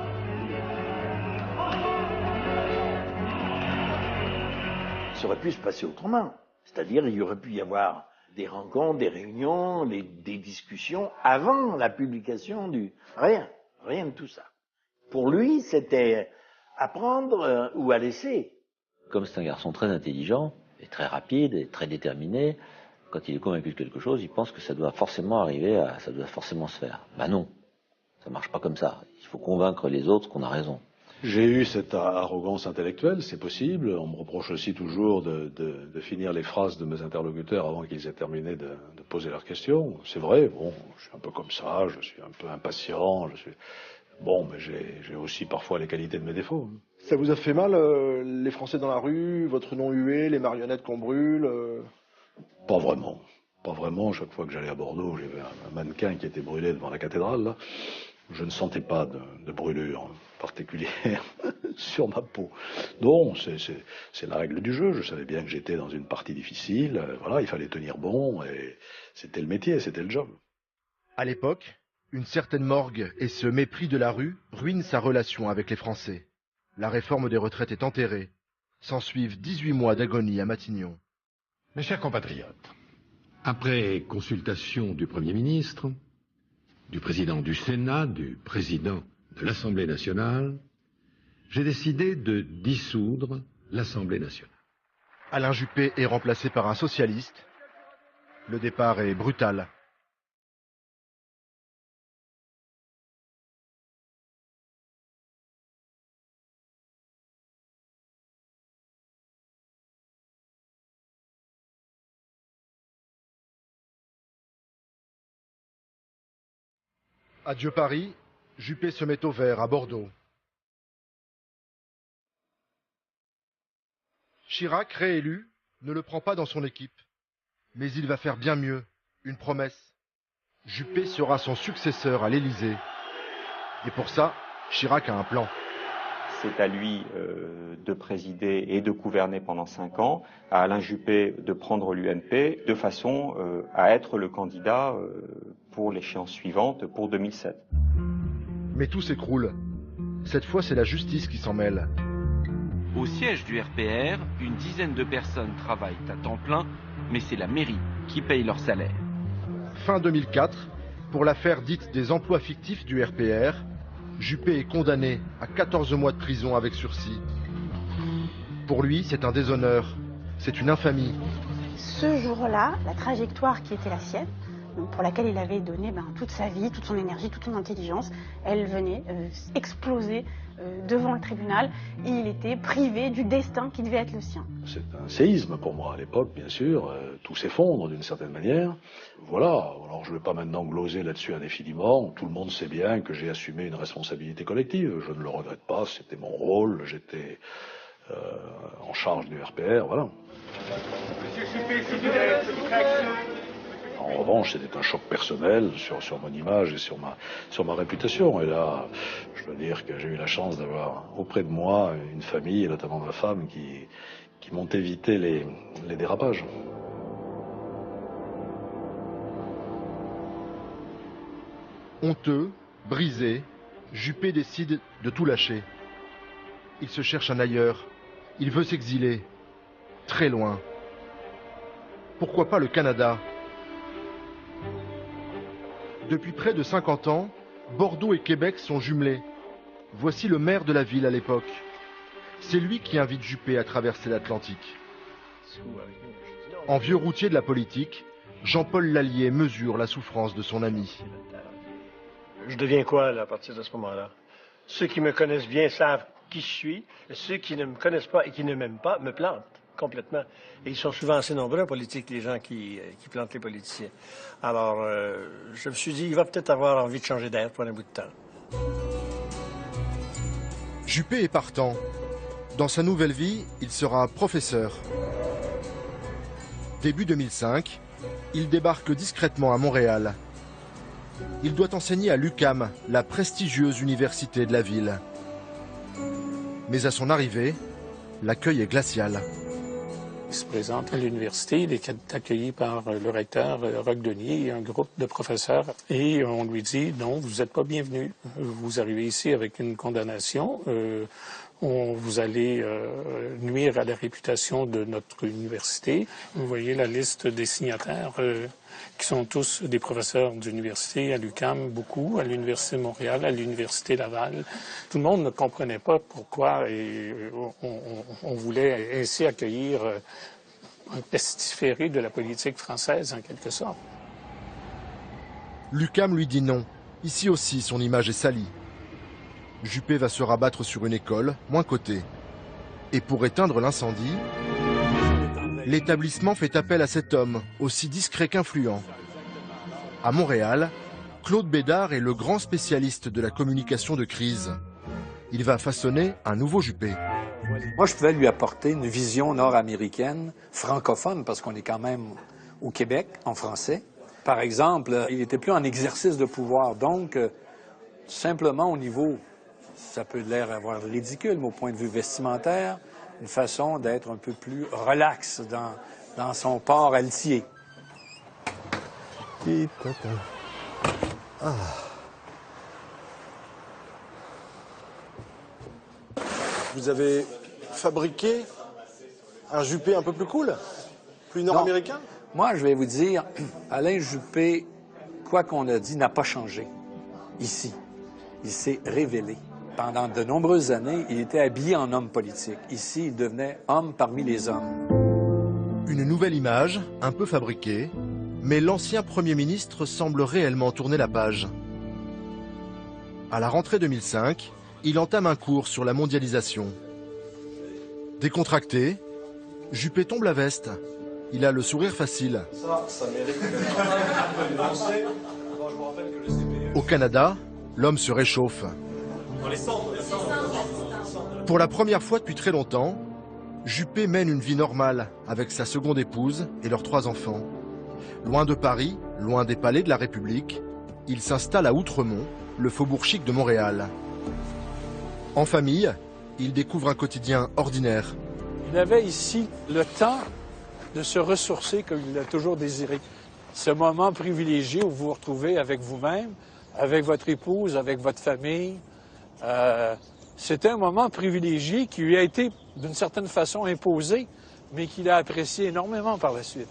Ça aurait pu se passer autrement. C'est-à-dire, il y aurait pu y avoir des rencontres, des réunions, des discussions avant la publication du... Rien de tout ça. Pour lui, c'était à prendre ou à laisser. Comme c'est un garçon très intelligent, et très rapide, et très déterminé, quand il est convaincu de quelque chose, il pense que ça doit forcément arriver, ça doit forcément se faire. Ben non, ça marche pas comme ça. Il faut convaincre les autres qu'on a raison. J'ai eu cette arrogance intellectuelle, c'est possible. On me reproche aussi toujours de finir les phrases de mes interlocuteurs avant qu'ils aient terminé de poser leurs questions. C'est vrai, bon, je suis un peu comme ça, je suis un peu impatient, bon, mais j'ai aussi parfois les qualités de mes défauts. Ça vous a fait mal, les Français dans la rue, votre nom hué, les marionnettes qu'on brûle Pas vraiment. Pas vraiment. Chaque fois que j'allais à Bordeaux, j'avais un mannequin qui était brûlé devant la cathédrale, là. Je ne sentais pas de brûlure particulière sur ma peau. Non, c'est la règle du jeu. Je savais bien que j'étais dans une partie difficile. Voilà, il fallait tenir bon et c'était le métier, c'était le job. À l'époque, une certaine morgue et ce mépris de la rue ruinent sa relation avec les Français. La réforme des retraites est enterrée. S'ensuivent 18 mois d'agonie à Matignon. Mes chers compatriotes, après consultation du Premier ministre, du président du Sénat, du président de l'Assemblée nationale, j'ai décidé de dissoudre l'Assemblée nationale. Alain Juppé est remplacé par un socialiste. Le départ est brutal. Adieu Paris, Juppé se met au vert à Bordeaux. Chirac, réélu, ne le prend pas dans son équipe. Mais il va faire bien mieux, une promesse. Juppé sera son successeur à l'Élysée. Et pour ça, Chirac a un plan. C'est à lui de présider et de gouverner pendant 5 ans, à Alain Juppé de prendre l'UMP, de façon à être le candidat pour l'échéance suivante, pour 2007. Mais tout s'écroule. Cette fois, c'est la justice qui s'en mêle. Au siège du RPR, une dizaine de personnes travaillent à temps plein, mais c'est la mairie qui paye leur salaire. Fin 2004, pour l'affaire dite des emplois fictifs du RPR, Juppé est condamné à 14 mois de prison avec sursis. Pour lui, c'est un déshonneur, c'est une infamie. Ce jour-là, la trajectoire qui était la sienne, pour laquelle il avait donné toute sa vie, toute son énergie, toute son intelligence, elle venait exploser devant le tribunal et il était privé du destin qui devait être le sien. C'est un séisme pour moi à l'époque, bien sûr. Tout s'effondre d'une certaine manière. Voilà, alors je ne vais pas maintenant gloser là-dessus indéfiniment. Tout le monde sait bien que j'ai assumé une responsabilité collective. Je ne le regrette pas, c'était mon rôle, j'étais en charge du RPR, voilà. Monsieur Juppé, s'il vous plaît, En revanche, c'était un choc personnel sur mon image et sur ma réputation. Et là, je dois dire que j'ai eu la chance d'avoir auprès de moi une famille, et notamment ma femme, qui m'ont évité les dérapages. Honteux, brisé, Juppé décide de tout lâcher. Il se cherche un ailleurs. Il veut s'exiler. Très loin. Pourquoi pas le Canada ? Depuis près de 50 ans, Bordeaux et Québec sont jumelés. Voici le maire de la ville à l'époque. C'est lui qui invite Juppé à traverser l'Atlantique. En vieux routier de la politique, Jean-Paul Lallier mesure la souffrance de son ami. Je deviens quoi là, à partir de ce moment-là? Ceux qui me connaissent bien savent qui je suis. Ceux qui ne me connaissent pas et qui ne m'aiment pas me plantent complètement. Et ils sont souvent assez nombreux en politique, les gens qui plantent les politiciens. Alors, je me suis dit, il va peut-être avoir envie de changer d'air pour un bout de temps. Juppé est partant. Dans sa nouvelle vie, il sera professeur. Début 2005, il débarque discrètement à Montréal. Il doit enseigner à l'UQAM, la prestigieuse université de la ville. Mais à son arrivée, l'accueil est glacial. Il se présente à l'université, il est accueilli par le recteur Roch Denis et un groupe de professeurs. Et on lui dit, non, vous n'êtes pas bienvenu. Vous arrivez ici avec une condamnation. Vous allez nuire à la réputation de notre université. Vous voyez la liste des signataires qui sont tous des professeurs d'université, à l'UQAM beaucoup, à l'Université de Montréal, à l'Université Laval. Tout le monde ne comprenait pas pourquoi on voulait ainsi accueillir un pestiféré de la politique française, en quelque sorte. L'UQAM lui dit non. Ici aussi, son image est salie. Juppé va se rabattre sur une école, moins cotée. Et pour éteindre l'incendie, l'établissement fait appel à cet homme, aussi discret qu'influent. À Montréal, Claude Bédard est le grand spécialiste de la communication de crise. Il va façonner un nouveau Juppé. Moi, je pouvais lui apporter une vision nord-américaine, francophone, parce qu'on est quand même au Québec, en français. Par exemple, il n'était plus en exercice de pouvoir, donc simplement au niveau, ça peut l'air avoir ridicule, mais au point de vue vestimentaire, une façon d'être un peu plus relax dans son port altier. Ah. Vous avez fabriqué un Juppé un peu plus cool, plus nord-américain? Moi, je vais vous dire, Alain Juppé, quoi qu'on a dit, n'a pas changé ici. Il s'est révélé. Pendant de nombreuses années, il était habillé en homme politique. Ici, il devenait homme parmi les hommes. Une nouvelle image, un peu fabriquée, mais l'ancien Premier ministre semble réellement tourner la page. À la rentrée 2005, il entame un cours sur la mondialisation. Décontracté, Juppé tombe la veste. Il a le sourire facile. Ça mérite un peu de lancer. Bon, je vous rappelle que le CPE... Au Canada, l'homme se réchauffe. Pour la première fois depuis très longtemps, Juppé mène une vie normale avec sa seconde épouse et leurs 3 enfants. Loin de Paris, loin des palais de la République, il s'installe à Outremont, le faubourg chic de Montréal. En famille, il découvre un quotidien ordinaire. Il avait ici le temps de se ressourcer comme il l'a toujours désiré. Ce moment privilégié où vous vous retrouvez avec vous-même, avec votre épouse, avec votre famille. C'était un moment privilégié qui lui a été d'une certaine façon imposé, mais qu'il a apprécié énormément par la suite.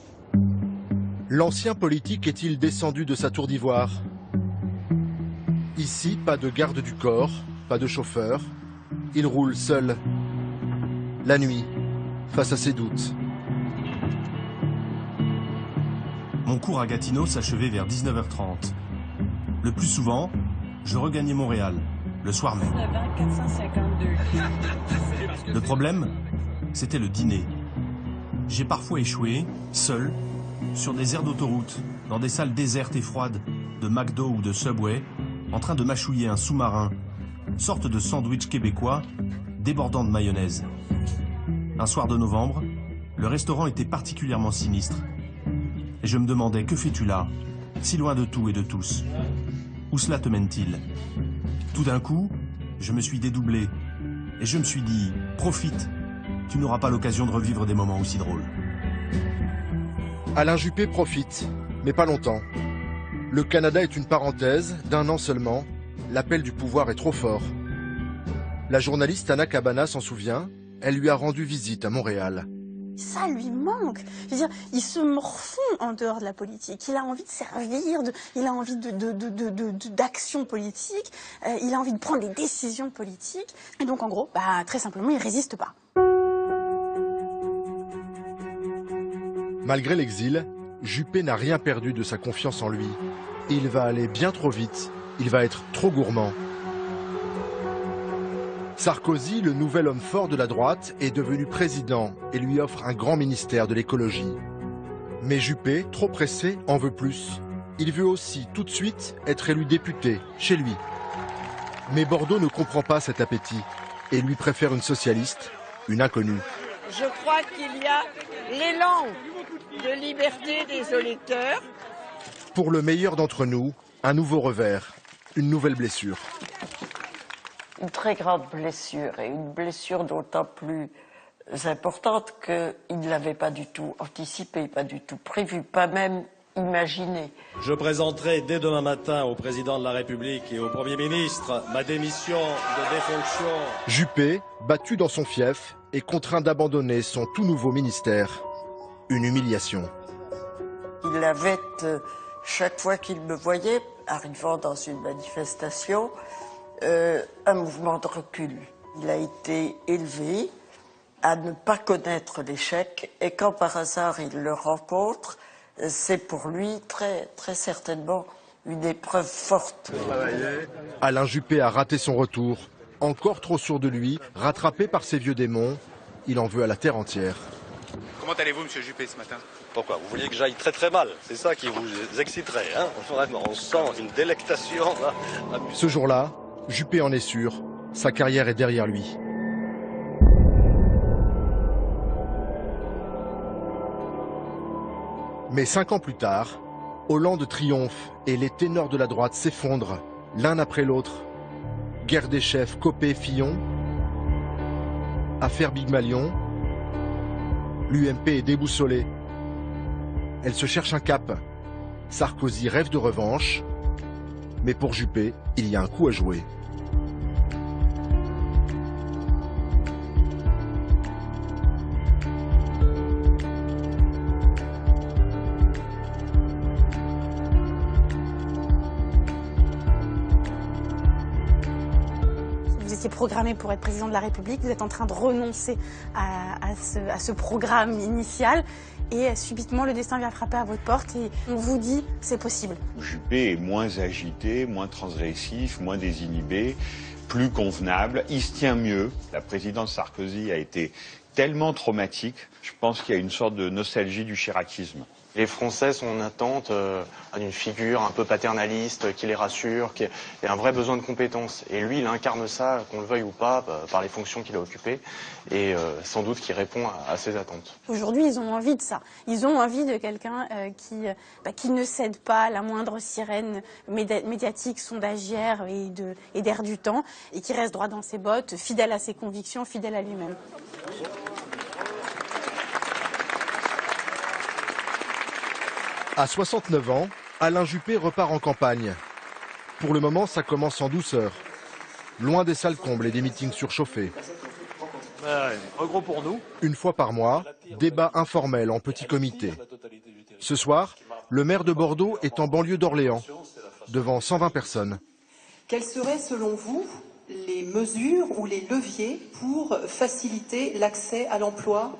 L'ancien politique est-il descendu de sa tour d'ivoire? Ici, pas de garde du corps, pas de chauffeur. Il roule seul. La nuit, face à ses doutes. Mon cours à Gatineau s'achevait vers 19h30. Le plus souvent, je regagnais Montréal, le soir même. Le problème, c'était le dîner. J'ai parfois échoué, seul, sur des aires d'autoroute, dans des salles désertes et froides, de McDo ou de Subway, en train de mâchouiller un sous-marin, sorte de sandwich québécois, débordant de mayonnaise. Un soir de novembre, le restaurant était particulièrement sinistre. Et je me demandais, que fais-tu là, si loin de tout et de tous? Où cela te mène-t-il? Tout d'un coup, je me suis dédoublé, et je me suis dit, profite, tu n'auras pas l'occasion de revivre des moments aussi drôles. Alain Juppé profite, mais pas longtemps. Le Canada est une parenthèse, d'1 an seulement. L'appel du pouvoir est trop fort. La journaliste Anna Cabana s'en souvient, elle lui a rendu visite à Montréal. Ça lui manque. Je veux dire, il se morfond en dehors de la politique. Il a envie de servir, il a envie d'action politique, il a envie de prendre des décisions politiques. Et donc, en gros, très simplement, il résiste pas. Malgré l'exil, Juppé n'a rien perdu de sa confiance en lui. Il va aller bien trop vite, il va être trop gourmand. Sarkozy, le nouvel homme fort de la droite, est devenu président et lui offre un grand ministère de l'écologie. Mais Juppé, trop pressé, en veut plus. Il veut aussi, tout de suite, être élu député, chez lui. Mais Bordeaux ne comprend pas cet appétit. et lui préfère une socialiste, une inconnue. Je crois qu'il y a l'élan de liberté des électeurs. Pour le meilleur d'entre nous, un nouveau revers, une nouvelle blessure. Une très grande blessure, et une blessure d'autant plus importante qu'il ne l'avait pas du tout anticipé, pas du tout prévu, pas même imaginé. Je présenterai dès demain matin au président de la République et au Premier ministre ma démission de défonction. Juppé, battu dans son fief, est contraint d'abandonner son tout nouveau ministère. Une humiliation. Il avait, chaque fois qu'il me voyait, arrivant dans une manifestation, un mouvement de recul. Il a été élevé à ne pas connaître l'échec, et quand par hasard il le rencontre, c'est pour lui très, très certainement une épreuve forte. Alain Juppé a raté son retour. Encore trop sûr de lui, rattrapé par ses vieux démons, il en veut à la terre entière. Comment allez-vous, monsieur Juppé, ce matin? Pourquoi? Vous vouliez que j'aille très très mal? C'est ça qui vous exciterait, hein? Vraiment, on sent une délectation, là. Ce jour-là, Juppé en est sûr, sa carrière est derrière lui. Mais 5 ans plus tard, Hollande triomphe et les ténors de la droite s'effondrent, l'un après l'autre. Guerre des chefs Copé-Fillon, affaire Big Malion, l'UMP est déboussolée. Elle se cherche un cap. Sarkozy rêve de revanche, mais pour Juppé, il y a un coup à jouer. Vous étiez programmé pour être président de la République, vous êtes en train de renoncer à ce programme initial et subitement le destin vient frapper à votre porte et on vous dit c'est possible. Juppé est moins agité, moins transgressif, moins désinhibé, plus convenable, il se tient mieux. La présidence Sarkozy a été tellement traumatique, je pense qu'il y a une sorte de nostalgie du chiracisme. Les Français sont en attente d'une figure un peu paternaliste qui les rassure, qui a un vrai besoin de compétences. Et lui, il incarne ça, qu'on le veuille ou pas, par les fonctions qu'il a occupées, et sans doute qu'il répond à ces attentes. Aujourd'hui, ils ont envie de ça. Ils ont envie de quelqu'un qui ne cède pas à la moindre sirène médiatique, sondagière et d'air du temps, et qui reste droit dans ses bottes, fidèle à ses convictions, fidèle à lui-même. À 69 ans, Alain Juppé repart en campagne. Pour le moment, ça commence en douceur. Loin des salles combles et des meetings surchauffés. Regros pour nous. Une fois par mois, débat informel en petit comité. Ce soir, le maire de Bordeaux est en banlieue d'Orléans, devant 120 personnes. Quelles seraient, selon vous, les mesures ou les leviers pour faciliter l'accès à l'emploi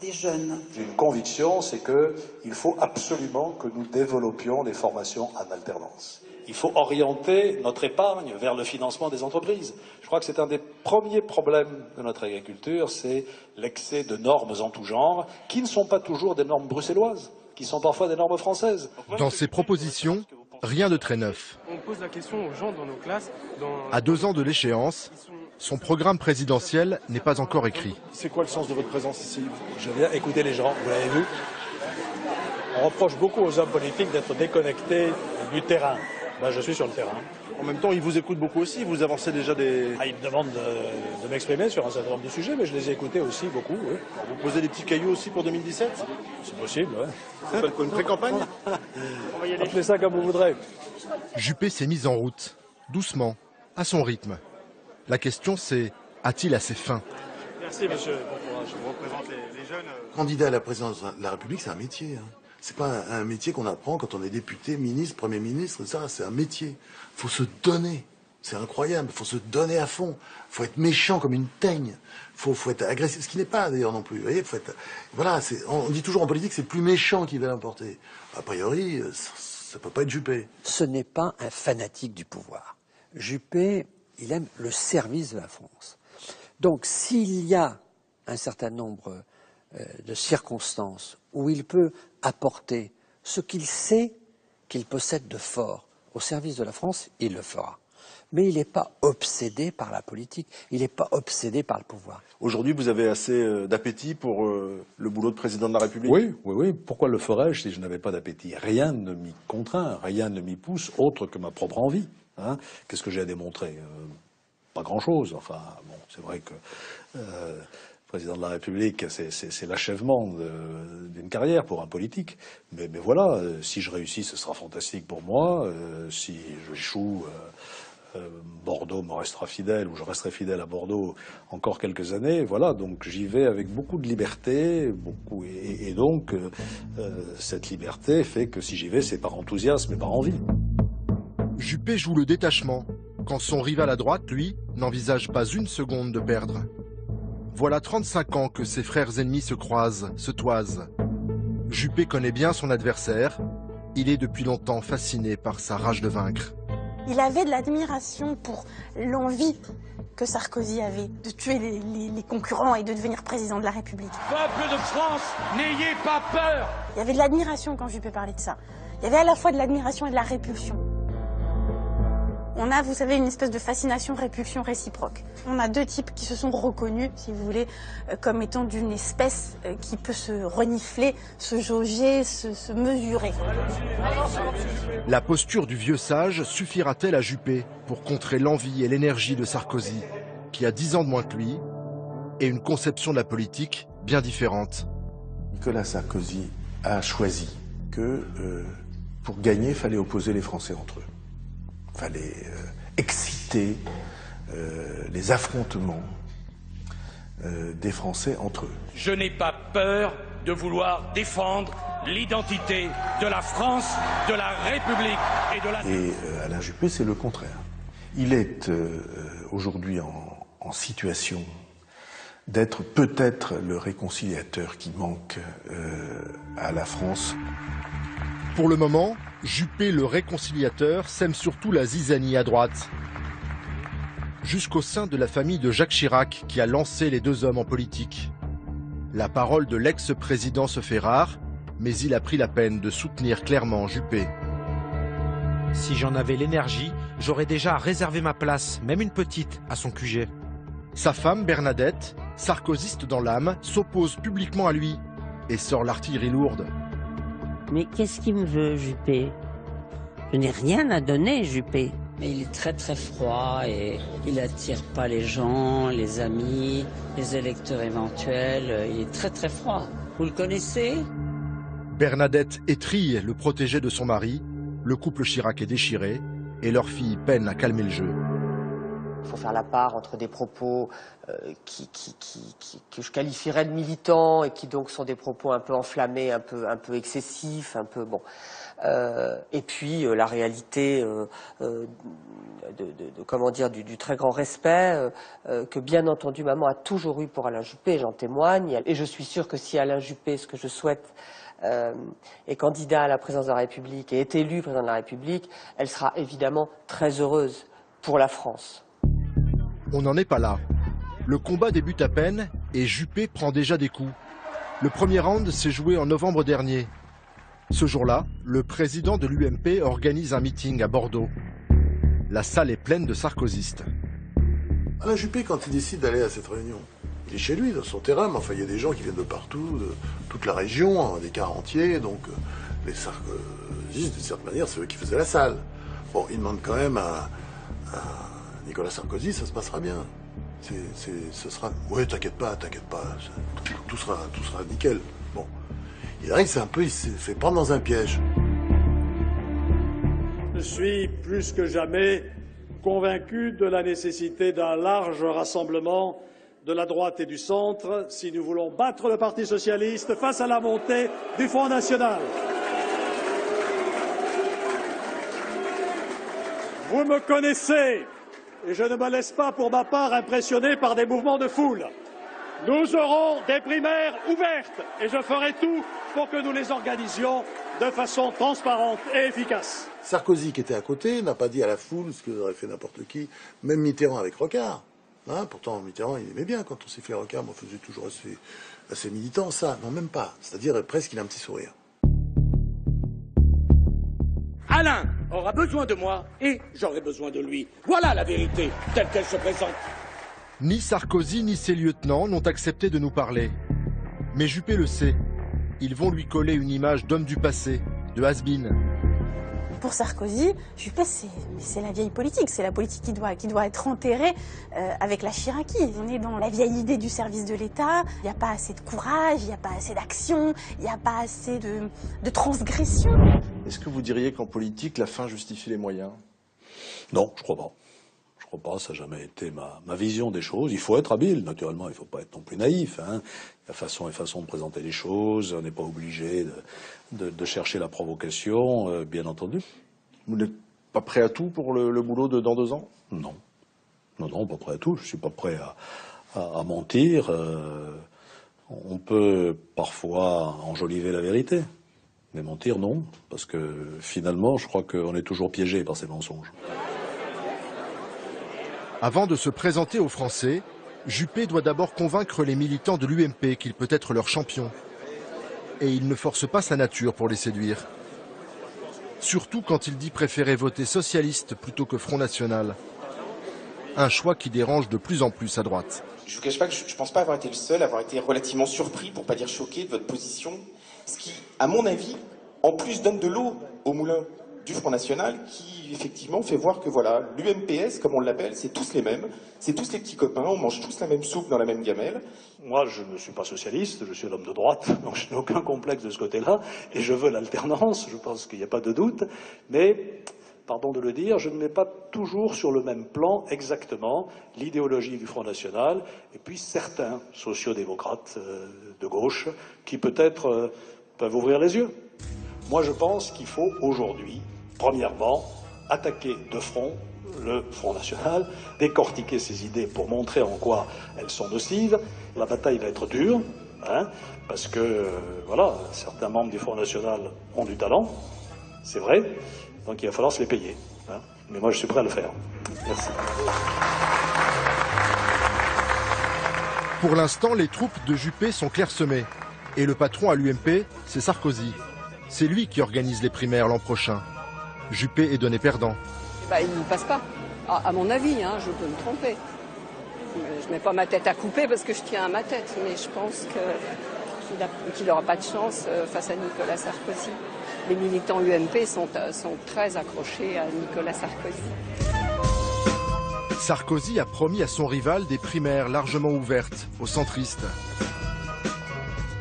des jeunes? J'ai une conviction, c'est qu'il faut absolument que nous développions des formations en alternance. Il faut orienter notre épargne vers le financement des entreprises. Je crois que c'est un des premiers problèmes de notre agriculture, c'est l'excès de normes en tout genre, qui ne sont pas toujours des normes bruxelloises, qui sont parfois des normes françaises. Dans ces propositions, rien de très neuf. On pose la question aux gens dans nos classes. À 2 ans de l'échéance, son programme présidentiel n'est pas encore écrit. C'est quoi le sens de votre présence ici? Je viens écouter les gens, vous l'avez vu. On reproche beaucoup aux hommes politiques d'être déconnectés du terrain. Ben, je suis sur le terrain. En même temps, ils vous écoutent beaucoup aussi, vous avancez déjà des... Ils me demandent de m'exprimer sur un certain nombre de sujets, mais je les ai écoutés aussi beaucoup. Oui. Vous posez des petits cailloux aussi pour 2017? C'est possible, oui. Vous faites quoi, une pré-campagne? Appelez ça comme vous voudrez. Juppé s'est mis en route, doucement, à son rythme. La question c'est, a-t-il assez faim? Merci monsieur, bon courage, je vous représente les jeunes. Candidat à la présidence de la République, c'est un métier. Hein. C'est pas un métier qu'on apprend quand on est député, ministre, Premier ministre, ça, c'est un métier. Il faut se donner. C'est incroyable. Il faut se donner à fond. Il faut être méchant comme une teigne. Il faut être agressif, ce qui n'est pas d'ailleurs non plus. Vous voyez, faut être... Voilà, on dit toujours en politique, c'est le plus méchant qui va l'emporter. A priori, ça peut pas être Juppé. Ce n'est pas un fanatique du pouvoir. Juppé, il aime le service de la France. Donc, s'il y a un certain nombre de circonstances où il peut apporter ce qu'il sait qu'il possède de fort au service de la France, il le fera. mais il n'est pas obsédé par la politique, il n'est pas obsédé par le pouvoir. Aujourd'hui, vous avez assez d'appétit pour le boulot de président de la République? Oui. Pourquoi le ferais-je si je n'avais pas d'appétit? Rien ne m'y contraint, rien ne m'y pousse, autre que ma propre envie. Hein. Qu'est-ce que j'ai à démontrer? Pas grand-chose. Enfin, bon, c'est vrai que président de la République, c'est l'achèvement d'une carrière pour un politique. Mais voilà, si je réussis, ce sera fantastique pour moi. Si j'échoue, Bordeaux me restera fidèle, ou je resterai fidèle à Bordeaux encore quelques années. Voilà, donc j'y vais avec beaucoup de liberté, et donc cette liberté fait que si j'y vais, c'est par enthousiasme et par envie. Juppé joue le détachement, quand son rival à droite, lui, n'envisage pas une seconde de perdre. Voilà 35 ans que ses frères ennemis se croisent, se toisent. Juppé connaît bien son adversaire. Il est depuis longtemps fasciné par sa rage de vaincre. Il avait de l'admiration pour l'envie que Sarkozy avait de tuer les concurrents et de devenir président de la République. Peuple de France, n'ayez pas peur! Il y avait de l'admiration quand Juppé parlait de ça. Il y avait à la fois de l'admiration et de la répulsion. On a, vous savez, une espèce de fascination-répulsion réciproque. On a deux types qui se sont reconnus, si vous voulez, comme étant d'une espèce qui peut se renifler, se jauger, se mesurer. La posture du vieux sage suffira-t-elle à Juppé pour contrer l'envie et l'énergie de Sarkozy, qui a 10 ans de moins que lui, et une conception de la politique bien différente? Nicolas Sarkozy a choisi que pour gagner, il fallait opposer les Français entre eux. Il fallait exciter les affrontements des Français entre eux. Je n'ai pas peur de vouloir défendre l'identité de la France, de la République et de la... Et Alain Juppé, c'est le contraire. Il est aujourd'hui en situation d'être peut-être le réconciliateur qui manque à la France. Pour le moment, Juppé, le réconciliateur, sème surtout la zizanie à droite. Jusqu'au sein de la famille de Jacques Chirac, qui a lancé les deux hommes en politique. La parole de l'ex-président se fait rare, mais il a pris la peine de soutenir clairement Juppé. Si j'en avais l'énergie, j'aurais déjà réservé ma place, même une petite, à son QG. Sa femme, Bernadette, sarkozyste dans l'âme, s'oppose publiquement à lui et sort l'artillerie lourde. Mais qu'est-ce qu'il me veut, Juppé? Je n'ai rien à donner, Juppé. Mais il est très très froid et il attire pas les gens, les amis, les électeurs éventuels. Il est très très froid. Vous le connaissez? Bernadette étrille le protégé de son mari. Le couple Chirac est déchiré et leur fille peine à calmer le jeu. Il faut faire la part entre des propos que je qualifierais de militants et qui donc sont des propos un peu enflammés, un peu excessifs, un peu bon. Et puis la réalité comment dire, du très grand respect que bien entendu maman a toujours eu pour Alain Juppé, j'en témoigne. Et je suis sûr que si Alain Juppé, ce que je souhaite, est candidat à la présidence de la République et est élu président de la République, elle sera évidemment très heureuse pour la France. On n'en est pas là. Le combat débute à peine et Juppé prend déjà des coups. Le premier round s'est joué en novembre dernier. Ce jour-là, le président de l'UMP organise un meeting à Bordeaux. La salle est pleine de sarkozystes. Alain Juppé, quand il décide d'aller à cette réunion, il est chez lui, dans son terrain, mais enfin il y a des gens qui viennent de partout, de toute la région, des quarts entiers, donc les sarkozystes, d'une certaine manière, c'est eux qui faisaient la salle. Bon, il demande quand même à Nicolas Sarkozy, ça se passera bien. Ce sera... Oui, t'inquiète pas, tout sera nickel. Bon. Il arrive, il s'est fait prendre dans un piège. Je suis plus que jamais convaincu de la nécessité d'un large rassemblement de la droite et du centre si nous voulons battre le Parti socialiste face à la montée du Front national. Vous me connaissez et je ne me laisse pas pour ma part impressionner par des mouvements de foule. Nous aurons des primaires ouvertes et je ferai tout pour que nous les organisions de façon transparente et efficace. Sarkozy, qui était à côté, n'a pas dit à la foule ce que aurait fait n'importe qui, même Mitterrand avec Rocard. Hein, pourtant, Mitterrand, il aimait bien quand on sifflait Rocard, mais on faisait toujours assez militant, ça. Non, même pas. C'est-à-dire, presque, il a un petit sourire. Alain aura besoin de moi et j'aurai besoin de lui. Voilà la vérité, telle qu'elle se présente. Ni Sarkozy ni ses lieutenants n'ont accepté de nous parler. Mais Juppé le sait. Ils vont lui coller une image d'homme du passé, de has-been. Pour Sarkozy, Juppé, c'est la vieille politique. C'est la politique qui doit être enterrée avec la Chiraquie. On est dans la vieille idée du service de l'État. Il n'y a pas assez de courage, il n'y a pas assez d'action, il n'y a pas assez de transgression. Est-ce que vous diriez qu'en politique, la fin justifie les moyens? Non, je crois pas. Je crois pas, ça n'a jamais été ma vision des choses. Il faut être habile, naturellement, il ne faut pas être non plus naïf. Hein. Il y a façon et façon de présenter les choses, on n'est pas obligé de chercher la provocation, bien entendu. Vous n'êtes pas prêt à tout pour le boulot de dans 2 ans? Non. Non, pas prêt à tout. Je ne suis pas prêt à mentir. On peut parfois enjoliver la vérité. Mais mentir, non. Parce que finalement, je crois qu'on est toujours piégé par ces mensonges. Avant de se présenter aux Français, Juppé doit d'abord convaincre les militants de l'UMP qu'il peut être leur champion. Et il ne force pas sa nature pour les séduire. Surtout quand il dit préférer voter socialiste plutôt que Front National. Un choix qui dérange de plus en plus à droite. Je ne vous cache pas que je ne pense pas avoir été le seul à avoir été relativement surpris, pour ne pas dire choqué, de votre position. Ce qui, à mon avis, en plus donne de l'eau au moulin du Front National, qui effectivement fait voir que voilà, l'UMPS, comme on l'appelle, c'est tous les mêmes, c'est tous les petits copains, on mange tous la même soupe dans la même gamelle. Moi, je ne suis pas socialiste, je suis un homme de droite, donc je n'ai aucun complexe de ce côté-là, et je veux l'alternance, je pense qu'il n'y a pas de doute, mais, pardon de le dire, je ne mets pas toujours sur le même plan exactement l'idéologie du Front National, et puis certains sociodémocrates de gauche, qui peut-être peuvent ouvrir les yeux. Moi, je pense qu'il faut aujourd'hui, premièrement, attaquer de front le Front National, décortiquer ses idées pour montrer en quoi elles sont nocives. La bataille va être dure, hein, parce que, voilà, certains membres du Front National ont du talent, c'est vrai, donc il va falloir se les payer. Hein. Mais moi, je suis prêt à le faire. Merci. Pour l'instant, les troupes de Juppé sont clairsemées. Et le patron à l'UMP, c'est Sarkozy. C'est lui qui organise les primaires l'an prochain. Juppé est donné perdant. Il ne passe pas. À mon avis, hein, je peux me tromper. Je ne mets pas ma tête à couper parce que je tiens à ma tête, mais je pense qu'il n'aura pas de chance face à Nicolas Sarkozy. Les militants UMP sont très accrochés à Nicolas Sarkozy. Sarkozy a promis à son rival des primaires largement ouvertes aux centristes.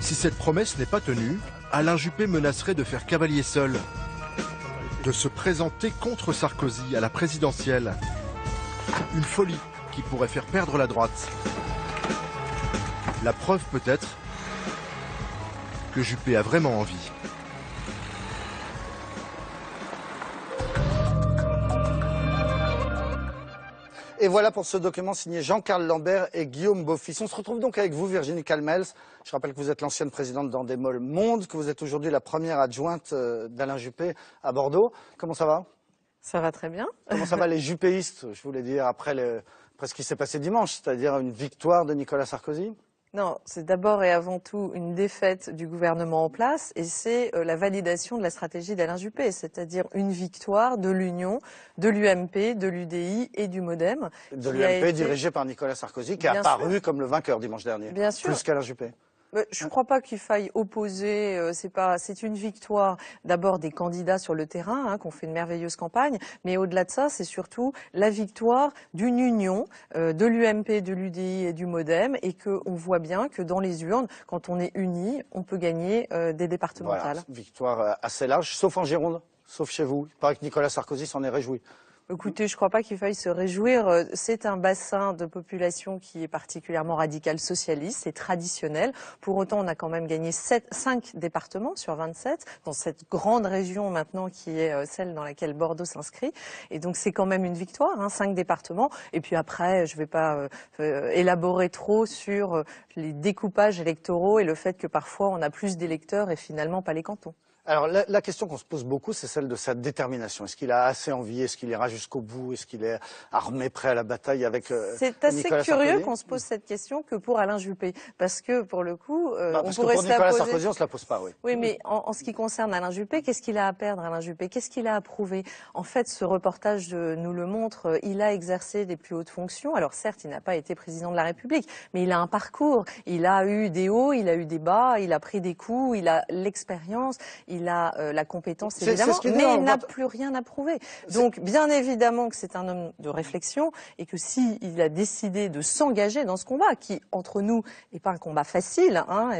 Si cette promesse n'est pas tenue, Alain Juppé menacerait de faire cavalier seul, de se présenter contre Sarkozy à la présidentielle. Une folie qui pourrait faire perdre la droite. La preuve peut-être que Juppé a vraiment envie. Et voilà pour ce document signé Jean-Carl Lambert et Guillaume Beaufils. On se retrouve donc avec vous, Virginie Calmels. Je rappelle que vous êtes l'ancienne présidente d'Endemol Monde, que vous êtes aujourd'hui la première adjointe d'Alain Juppé à Bordeaux. Comment ça va? Ça va très bien. Comment ça va les juppéistes, je voulais dire, après ce qui s'est passé dimanche, c'est-à-dire une victoire de Nicolas Sarkozy? Non, c'est d'abord et avant tout une défaite du gouvernement en place et c'est la validation de la stratégie d'Alain Juppé, c'est-à-dire une victoire de l'Union, de l'UMP, de l'UDI et du MoDem. De l'UMP dirigé par Nicolas Sarkozy, qui est apparu comme le vainqueur dimanche dernier, bien sûr. Plus qu'Alain Juppé. Je ne crois pas qu'il faille opposer. C'est une victoire d'abord des candidats sur le terrain, hein, qui ont fait une merveilleuse campagne, mais au-delà de ça, c'est surtout la victoire d'une union de l'UMP, de l'UDI et du MoDem, et qu'on voit bien que dans les urnes, quand on est unis, on peut gagner des départementales. Voilà, victoire assez large, sauf en Gironde, sauf chez vous. Il paraît que Nicolas Sarkozy s'en est réjoui. Écoutez, je ne crois pas qu'il faille se réjouir. C'est un bassin de population qui est particulièrement radical socialiste, c'est traditionnel. Pour autant, on a quand même gagné 5 départements sur 27, dans cette grande région maintenant qui est celle dans laquelle Bordeaux s'inscrit. Et donc c'est quand même une victoire, hein, 5 départements. Et puis après, je ne vais pas élaborer trop sur les découpages électoraux et le fait que parfois on a plus d'électeurs et finalement pas les cantons. Alors la question qu'on se pose beaucoup, c'est celle de sa détermination. Est-ce qu'il a assez envie? Est-ce qu'il ira jusqu'au bout? Est-ce qu'il est armé, prêt à la bataille avec C'est assez Nicolas curieux Sarkozy qu'on se pose cette question que pour Alain Juppé. Parce que, pour le coup, on parce pourrait que pour se la Nicolas poser... Sarkozy, on se la pose pas, oui. Oui, mais en ce qui concerne Alain Juppé, qu'est-ce qu'il a à perdre, Alain Juppé? Qu'est-ce qu'il a à prouver? En fait, ce reportage nous le montre. Il a exercé des plus hautes fonctions. Alors certes, il n'a pas été président de la République, mais il a un parcours. Il a eu des hauts, il a eu des bas, il a pris des coups, il a l'expérience, il a la compétence, évidemment, mais il n'a plus rien à prouver. Donc, bien évidemment que c'est un homme de réflexion et que s'il a décidé de s'engager dans ce combat, qui, entre nous, n'est pas un combat facile, hein,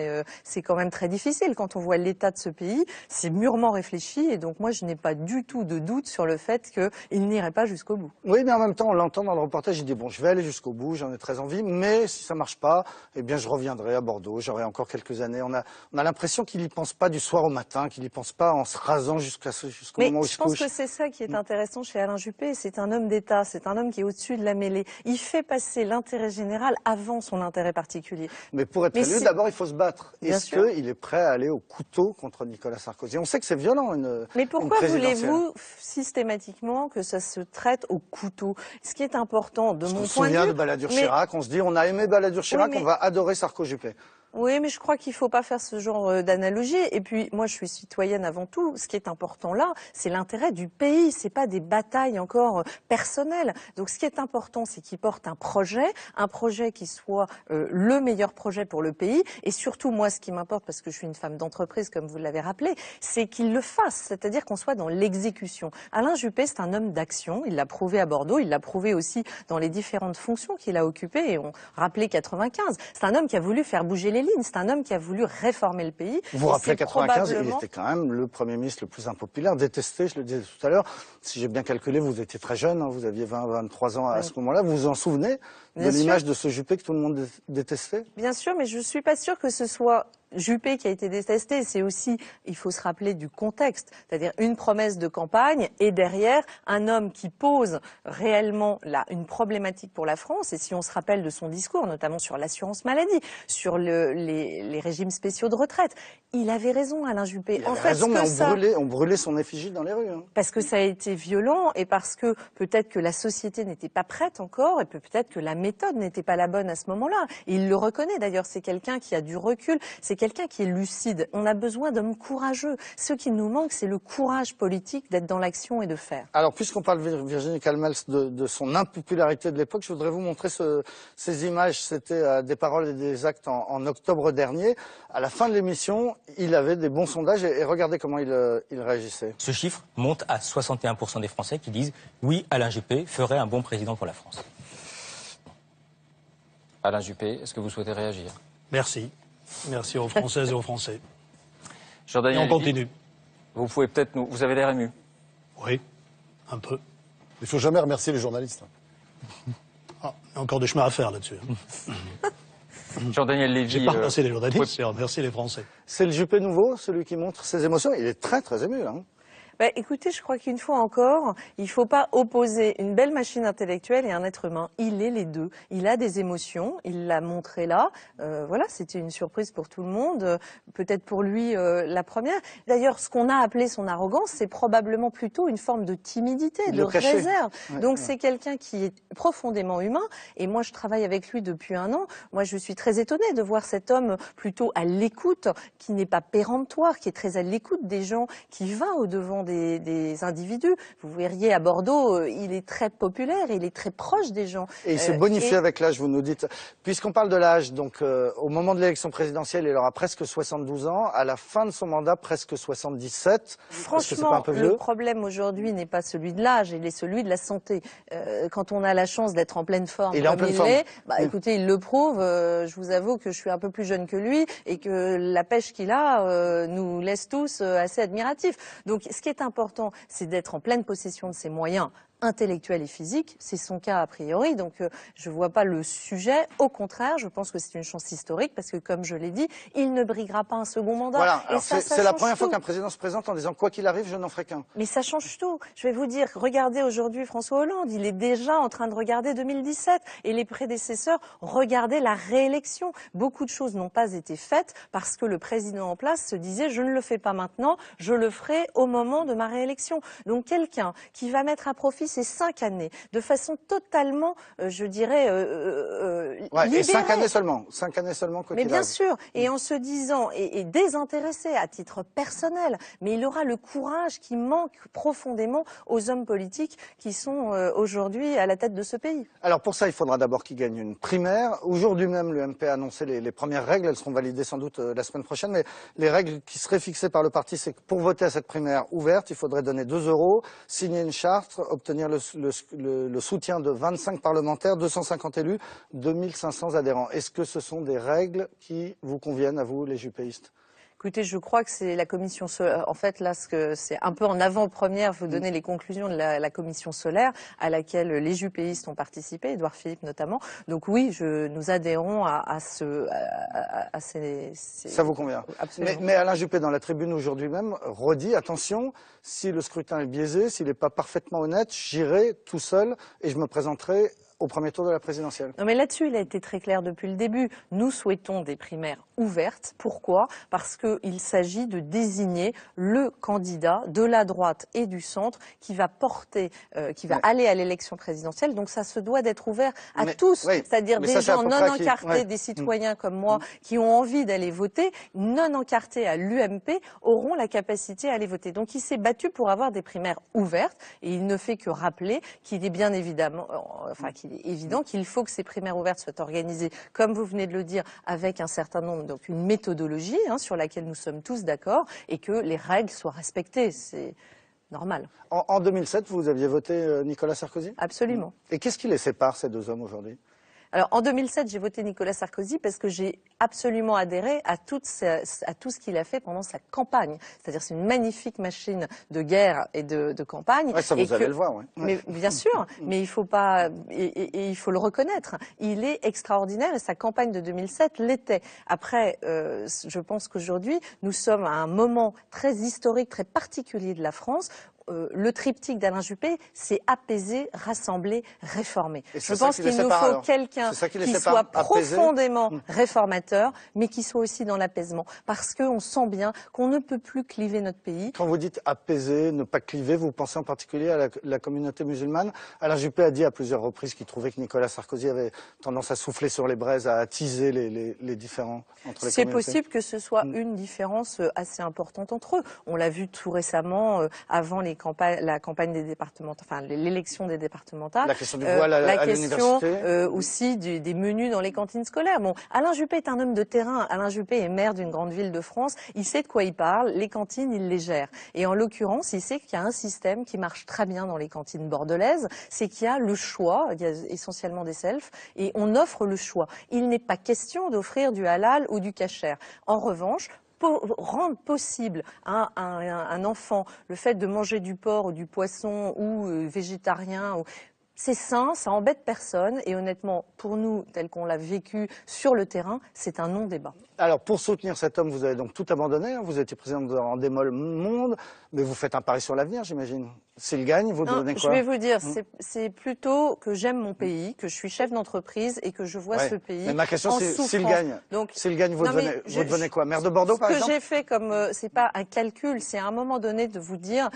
c'est quand même très difficile quand on voit l'état de ce pays, c'est mûrement réfléchi et donc moi, je n'ai pas du tout de doute sur le fait qu'il n'irait pas jusqu'au bout. Oui, mais en même temps, on l'entend dans le reportage, il dit bon, je vais aller jusqu'au bout, j'en ai très envie, mais si ça marche pas, eh bien, je reviendrai à Bordeaux, j'aurai encore quelques années. On a l'impression qu'il y pense pas du soir au matin, qu'il y pense pas en se rasant jusqu'au moment où il se couche. Mais je pense que c'est ça qui est intéressant chez Alain Juppé, c'est un homme d'État, c'est un homme qui est au-dessus de la mêlée. Il fait passer l'intérêt général avant son intérêt particulier. Mais pour être élu, d'abord, il faut se battre. Est-ce qu'il est prêt à aller au couteau contre Nicolas Sarkozy? On sait que c'est violent, Mais pourquoi voulez-vous systématiquement que ça se traite au couteau? Ce qui est important, de mon point de vue... On se souvient de Balladur Chirac, on se dit on a aimé Balladur Chirac, on va adorer Sarko-Juppé. Oui, mais je crois qu'il ne faut pas faire ce genre d'analogie. Et puis, moi, je suis citoyenne avant tout. Ce qui est important là, c'est l'intérêt du pays. C'est pas des batailles encore personnelles. Donc, ce qui est important, c'est qu'il porte un projet qui soit le meilleur projet pour le pays. Et surtout, moi, ce qui m'importe, parce que je suis une femme d'entreprise, comme vous l'avez rappelé, c'est qu'il le fasse. C'est-à-dire qu'on soit dans l'exécution. Alain Juppé, c'est un homme d'action. Il l'a prouvé à Bordeaux. Il l'a prouvé aussi dans les différentes fonctions qu'il a occupées. Et on rappelait 95. C'est un homme qui a voulu faire bouger les lignes. C'est un homme qui a voulu réformer le pays. Vous rappelez 95, il était quand même le Premier ministre le plus impopulaire, détesté, je le disais tout à l'heure. Si j'ai bien calculé, vous étiez très jeune, hein, vous aviez 23 ans à ce moment-là. Vous vous en souvenez de l'image de ce Juppé que tout le monde détestait? Bien sûr, mais je ne suis pas sûre que ce soit Juppé qui a été détesté. C'est aussi, il faut se rappeler du contexte, c'est-à-dire une promesse de campagne et derrière un homme qui pose réellement une problématique pour la France. Et si on se rappelle de son discours, notamment sur l'assurance maladie, sur les régimes spéciaux de retraite, il avait raison, Alain Juppé. Il avait raison, mais on brûlait son effigie dans les rues. Hein. Parce que ça a été violent et parce que peut-être que la société n'était pas prête encore et peut-être que la méthode n'était pas la bonne à ce moment-là. Il le reconnaît d'ailleurs, c'est quelqu'un qui a du recul, c'est quelqu'un qui est lucide. On a besoin d'hommes courageux. Ce qui nous manque, c'est le courage politique d'être dans l'action et de faire. Alors, puisqu'on parle, Virginie Calmels, de son impopularité de l'époque, je voudrais vous montrer ces images. C'était des paroles et des actes en octobre dernier. À la fin de l'émission, il avait des bons sondages et regardez comment il réagissait. Ce chiffre monte à 61% des Français qui disent « Oui, Alain Juppé ferait un bon président pour la France ». Alain Juppé, est-ce que vous souhaitez réagir? Merci. Merci aux Françaises et aux Français. Et on continue. Vous pouvez peut-être vous avez l'air ému. Oui, un peu. Il ne faut jamais remercier les journalistes. Ah, il y a encore du chemin à faire là-dessus. Jean-Daniel Lévy... J'ai pas remercié les journalistes, j'ai remercié les Français. C'est le Juppé nouveau, celui qui montre ses émotions. Il est très très ému, hein. Écoutez, je crois qu'une fois encore, il ne faut pas opposer une belle machine intellectuelle et un être humain. Il est les deux. Il a des émotions, il l'a montré là. Voilà, c'était une surprise pour tout le monde, peut-être pour lui la première. D'ailleurs, ce qu'on a appelé son arrogance, c'est probablement plutôt une forme de timidité, de réserve. Ouais, donc c'est quelqu'un qui est profondément humain. Et moi, je travaille avec lui depuis 1 an. Moi, je suis très étonnée de voir cet homme plutôt à l'écoute, qui n'est pas péremptoire, qui est très à l'écoute des gens, qui va au-devant des individus. Vous verriez à Bordeaux, il est très populaire, il est très proche des gens. Et il s'est bonifié avec l'âge, vous nous dites. Puisqu'on parle de l'âge, donc au moment de l'élection présidentielle, il aura presque 72 ans. À la fin de son mandat, presque 77. Franchement, le problème aujourd'hui n'est pas celui de l'âge, il est celui de la santé. Quand on a la chance d'être en pleine forme, écoutez, il le prouve. Je vous avoue que je suis un peu plus jeune que lui et que la pêche qu'il a nous laisse tous assez admiratifs. Donc, ce qui est important, c'est d'être en pleine possession de ses moyens intellectuel et physique, c'est son cas a priori, donc je ne vois pas le sujet. Au contraire, je pense que c'est une chance historique parce que, comme je l'ai dit, il ne briguera pas un second mandat. Voilà, c'est la première fois qu'un président se présente en disant quoi qu'il arrive, je n'en ferai qu'un. Mais ça change tout. Je vais vous dire, regardez aujourd'hui François Hollande, il est déjà en train de regarder 2017 et les prédécesseurs regardaient la réélection. Beaucoup de choses n'ont pas été faites parce que le président en place se disait je ne le fais pas maintenant, je le ferai au moment de ma réélection. Donc quelqu'un qui va mettre à profit ces 5 années de façon totalement, je dirais, libérée. Et 5 années seulement. 5 années seulement. Mais bien sûr, et en se disant, et désintéressé à titre personnel, mais il aura le courage qui manque profondément aux hommes politiques qui sont aujourd'hui à la tête de ce pays. Alors pour ça, il faudra d'abord qu'il gagne une primaire. Aujourd'hui même, l'UMP a annoncé les premières règles. Elles seront validées sans doute la semaine prochaine. Mais les règles qui seraient fixées par le parti, c'est que pour voter à cette primaire ouverte, il faudrait donner 2 €, signer une charte, obtenir le soutien de 25 parlementaires, 250 élus, 2500 adhérents. Est-ce que ce sont des règles qui vous conviennent à vous, les jupéistes? Écoutez, je crois que c'est la commission solaire. En fait, là, c'est un peu en avant-première, vous donner les conclusions de la commission solaire à laquelle les jupéistes ont participé, Édouard Philippe notamment. Donc oui, nous adhérons à ces... Ça vous convient? Absolument. Mais Alain Juppé, dans la tribune aujourd'hui même, redit, attention, si le scrutin est biaisé, s'il n'est pas parfaitement honnête, j'irai tout seul et je me présenterai au premier tour de la présidentielle. Non mais là-dessus, il a été très clair depuis le début. Nous souhaitons des primaires ouvertes. Pourquoi? Parce qu'il s'agit de désigner le candidat de la droite et du centre qui va porter, qui va aller à l'élection présidentielle. Donc ça se doit d'être ouvert à tous, c'est-à-dire des gens non encartés, des citoyens comme moi qui ont envie d'aller voter, non encartés à l'UMP, auront la capacité à aller voter. Donc il s'est battu pour avoir des primaires ouvertes et il ne fait que rappeler qu'il est bien évidemment, qu'il est évident qu'il faut que ces primaires ouvertes soient organisées, comme vous venez de le dire, avec un certain nombre, donc une méthodologie sur laquelle nous sommes tous d'accord, et que les règles soient respectées. C'est normal. En 2007, vous aviez voté Nicolas Sarkozy? Absolument. Et qu'est-ce qui les sépare, ces deux hommes, aujourd'hui? Alors, en 2007, j'ai voté Nicolas Sarkozy parce que j'ai absolument adhéré à tout ce qu'il a fait pendant sa campagne. C'est-à-dire, c'est une magnifique machine de guerre et de campagne. Ouais, ça, vous allez le voir, oui. Mais bien sûr, mais il faut pas, et il faut le reconnaître. Il est extraordinaire et sa campagne de 2007 l'était. Après, je pense qu'aujourd'hui, nous sommes à un moment très historique, très particulier de la France. Le triptyque d'Alain Juppé, c'est apaiser, rassembler, réformer. Je pense qu'il nous faut quelqu'un qui soit profondément réformateur, mais qui soit aussi dans l'apaisement. Parce qu'on sent bien qu'on ne peut plus cliver notre pays. Quand vous dites apaiser, ne pas cliver, vous pensez en particulier à la communauté musulmane. Alain Juppé a dit à plusieurs reprises qu'il trouvait que Nicolas Sarkozy avait tendance à souffler sur les braises, à attiser les différends entre les communautés. C'est possible que ce soit une différence assez importante entre eux. On l'a vu tout récemment, avant la campagne des départementales, enfin l'élection des départementales. La question du voile à l'université. La question aussi des menus dans les cantines scolaires. Bon, Alain Juppé est un homme de terrain. Alain Juppé est maire d'une grande ville de France. Il sait de quoi il parle. Les cantines, il les gère. Et en l'occurrence, il sait qu'il y a un système qui marche très bien dans les cantines bordelaises. C'est qu'il y a le choix. Il y a essentiellement des selfs. Et on offre le choix. Il n'est pas question d'offrir du halal ou du kasher. En revanche, rendre possible à un enfant le fait de manger du porc ou du poisson ou végétarien, c'est sain, ça embête personne et honnêtement, pour nous, tel qu'on l'a vécu sur le terrain, c'est un non-débat. Alors pour soutenir cet homme, vous avez donc tout abandonné, vous étiez président de Andemol Monde, mais vous faites un pari sur l'avenir, j'imagine. S'il gagne, vous donnez quoi? Je vais vous dire, c'est plutôt que j'aime mon pays, que je suis chef d'entreprise et que je vois ce pays. Mais ma question, c'est s'il gagne. Donc, s'il gagne, vous devenez quoi? Maire de Bordeaux, par exemple? Ce que j'ai fait comme, c'est pas un calcul, c'est à un moment donné de vous dire,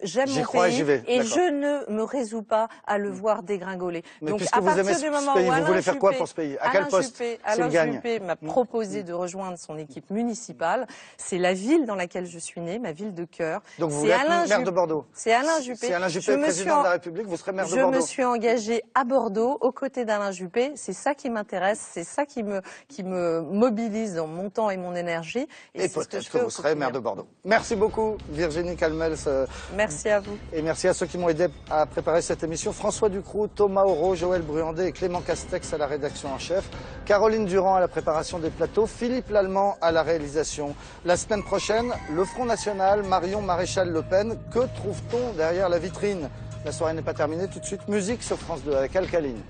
j'aime mon pays et je ne me résous pas à le voir dégringoler. Mais donc, à partir du moment où vous voulez faire quoi pour ce pays? À quel poste? Alain Juppé m'a proposé de rejoindre son équipe municipale. C'est la ville dans laquelle je suis née, ma ville de cœur. Donc vous êtes maire de Bordeaux? C'est Alain Juppé. Si Alain Juppé est président de la République, vous serez maire de Bordeaux? Je me suis engagée à Bordeaux, aux côtés d'Alain Juppé. C'est ça qui m'intéresse, c'est ça qui me mobilise dans mon temps et mon énergie. Et peut-être que vous serez maire de Bordeaux. Merci beaucoup, Virginie Calmels. Merci à vous. Et merci à ceux qui m'ont aidé à préparer cette émission. François Ducroux, Thomas Auro, Joël Bruandé et Clément Castex à la rédaction en chef. Caroline Durand à la préparation des plateaux. Philippe Lallemand à la réalisation. La semaine prochaine, le Front National, Marion Maréchal-Le Pen. Que trouve-t-on derrière la vitrine? La soirée n'est pas terminée. Tout de suite, musique sur France 2 avec Alcaline.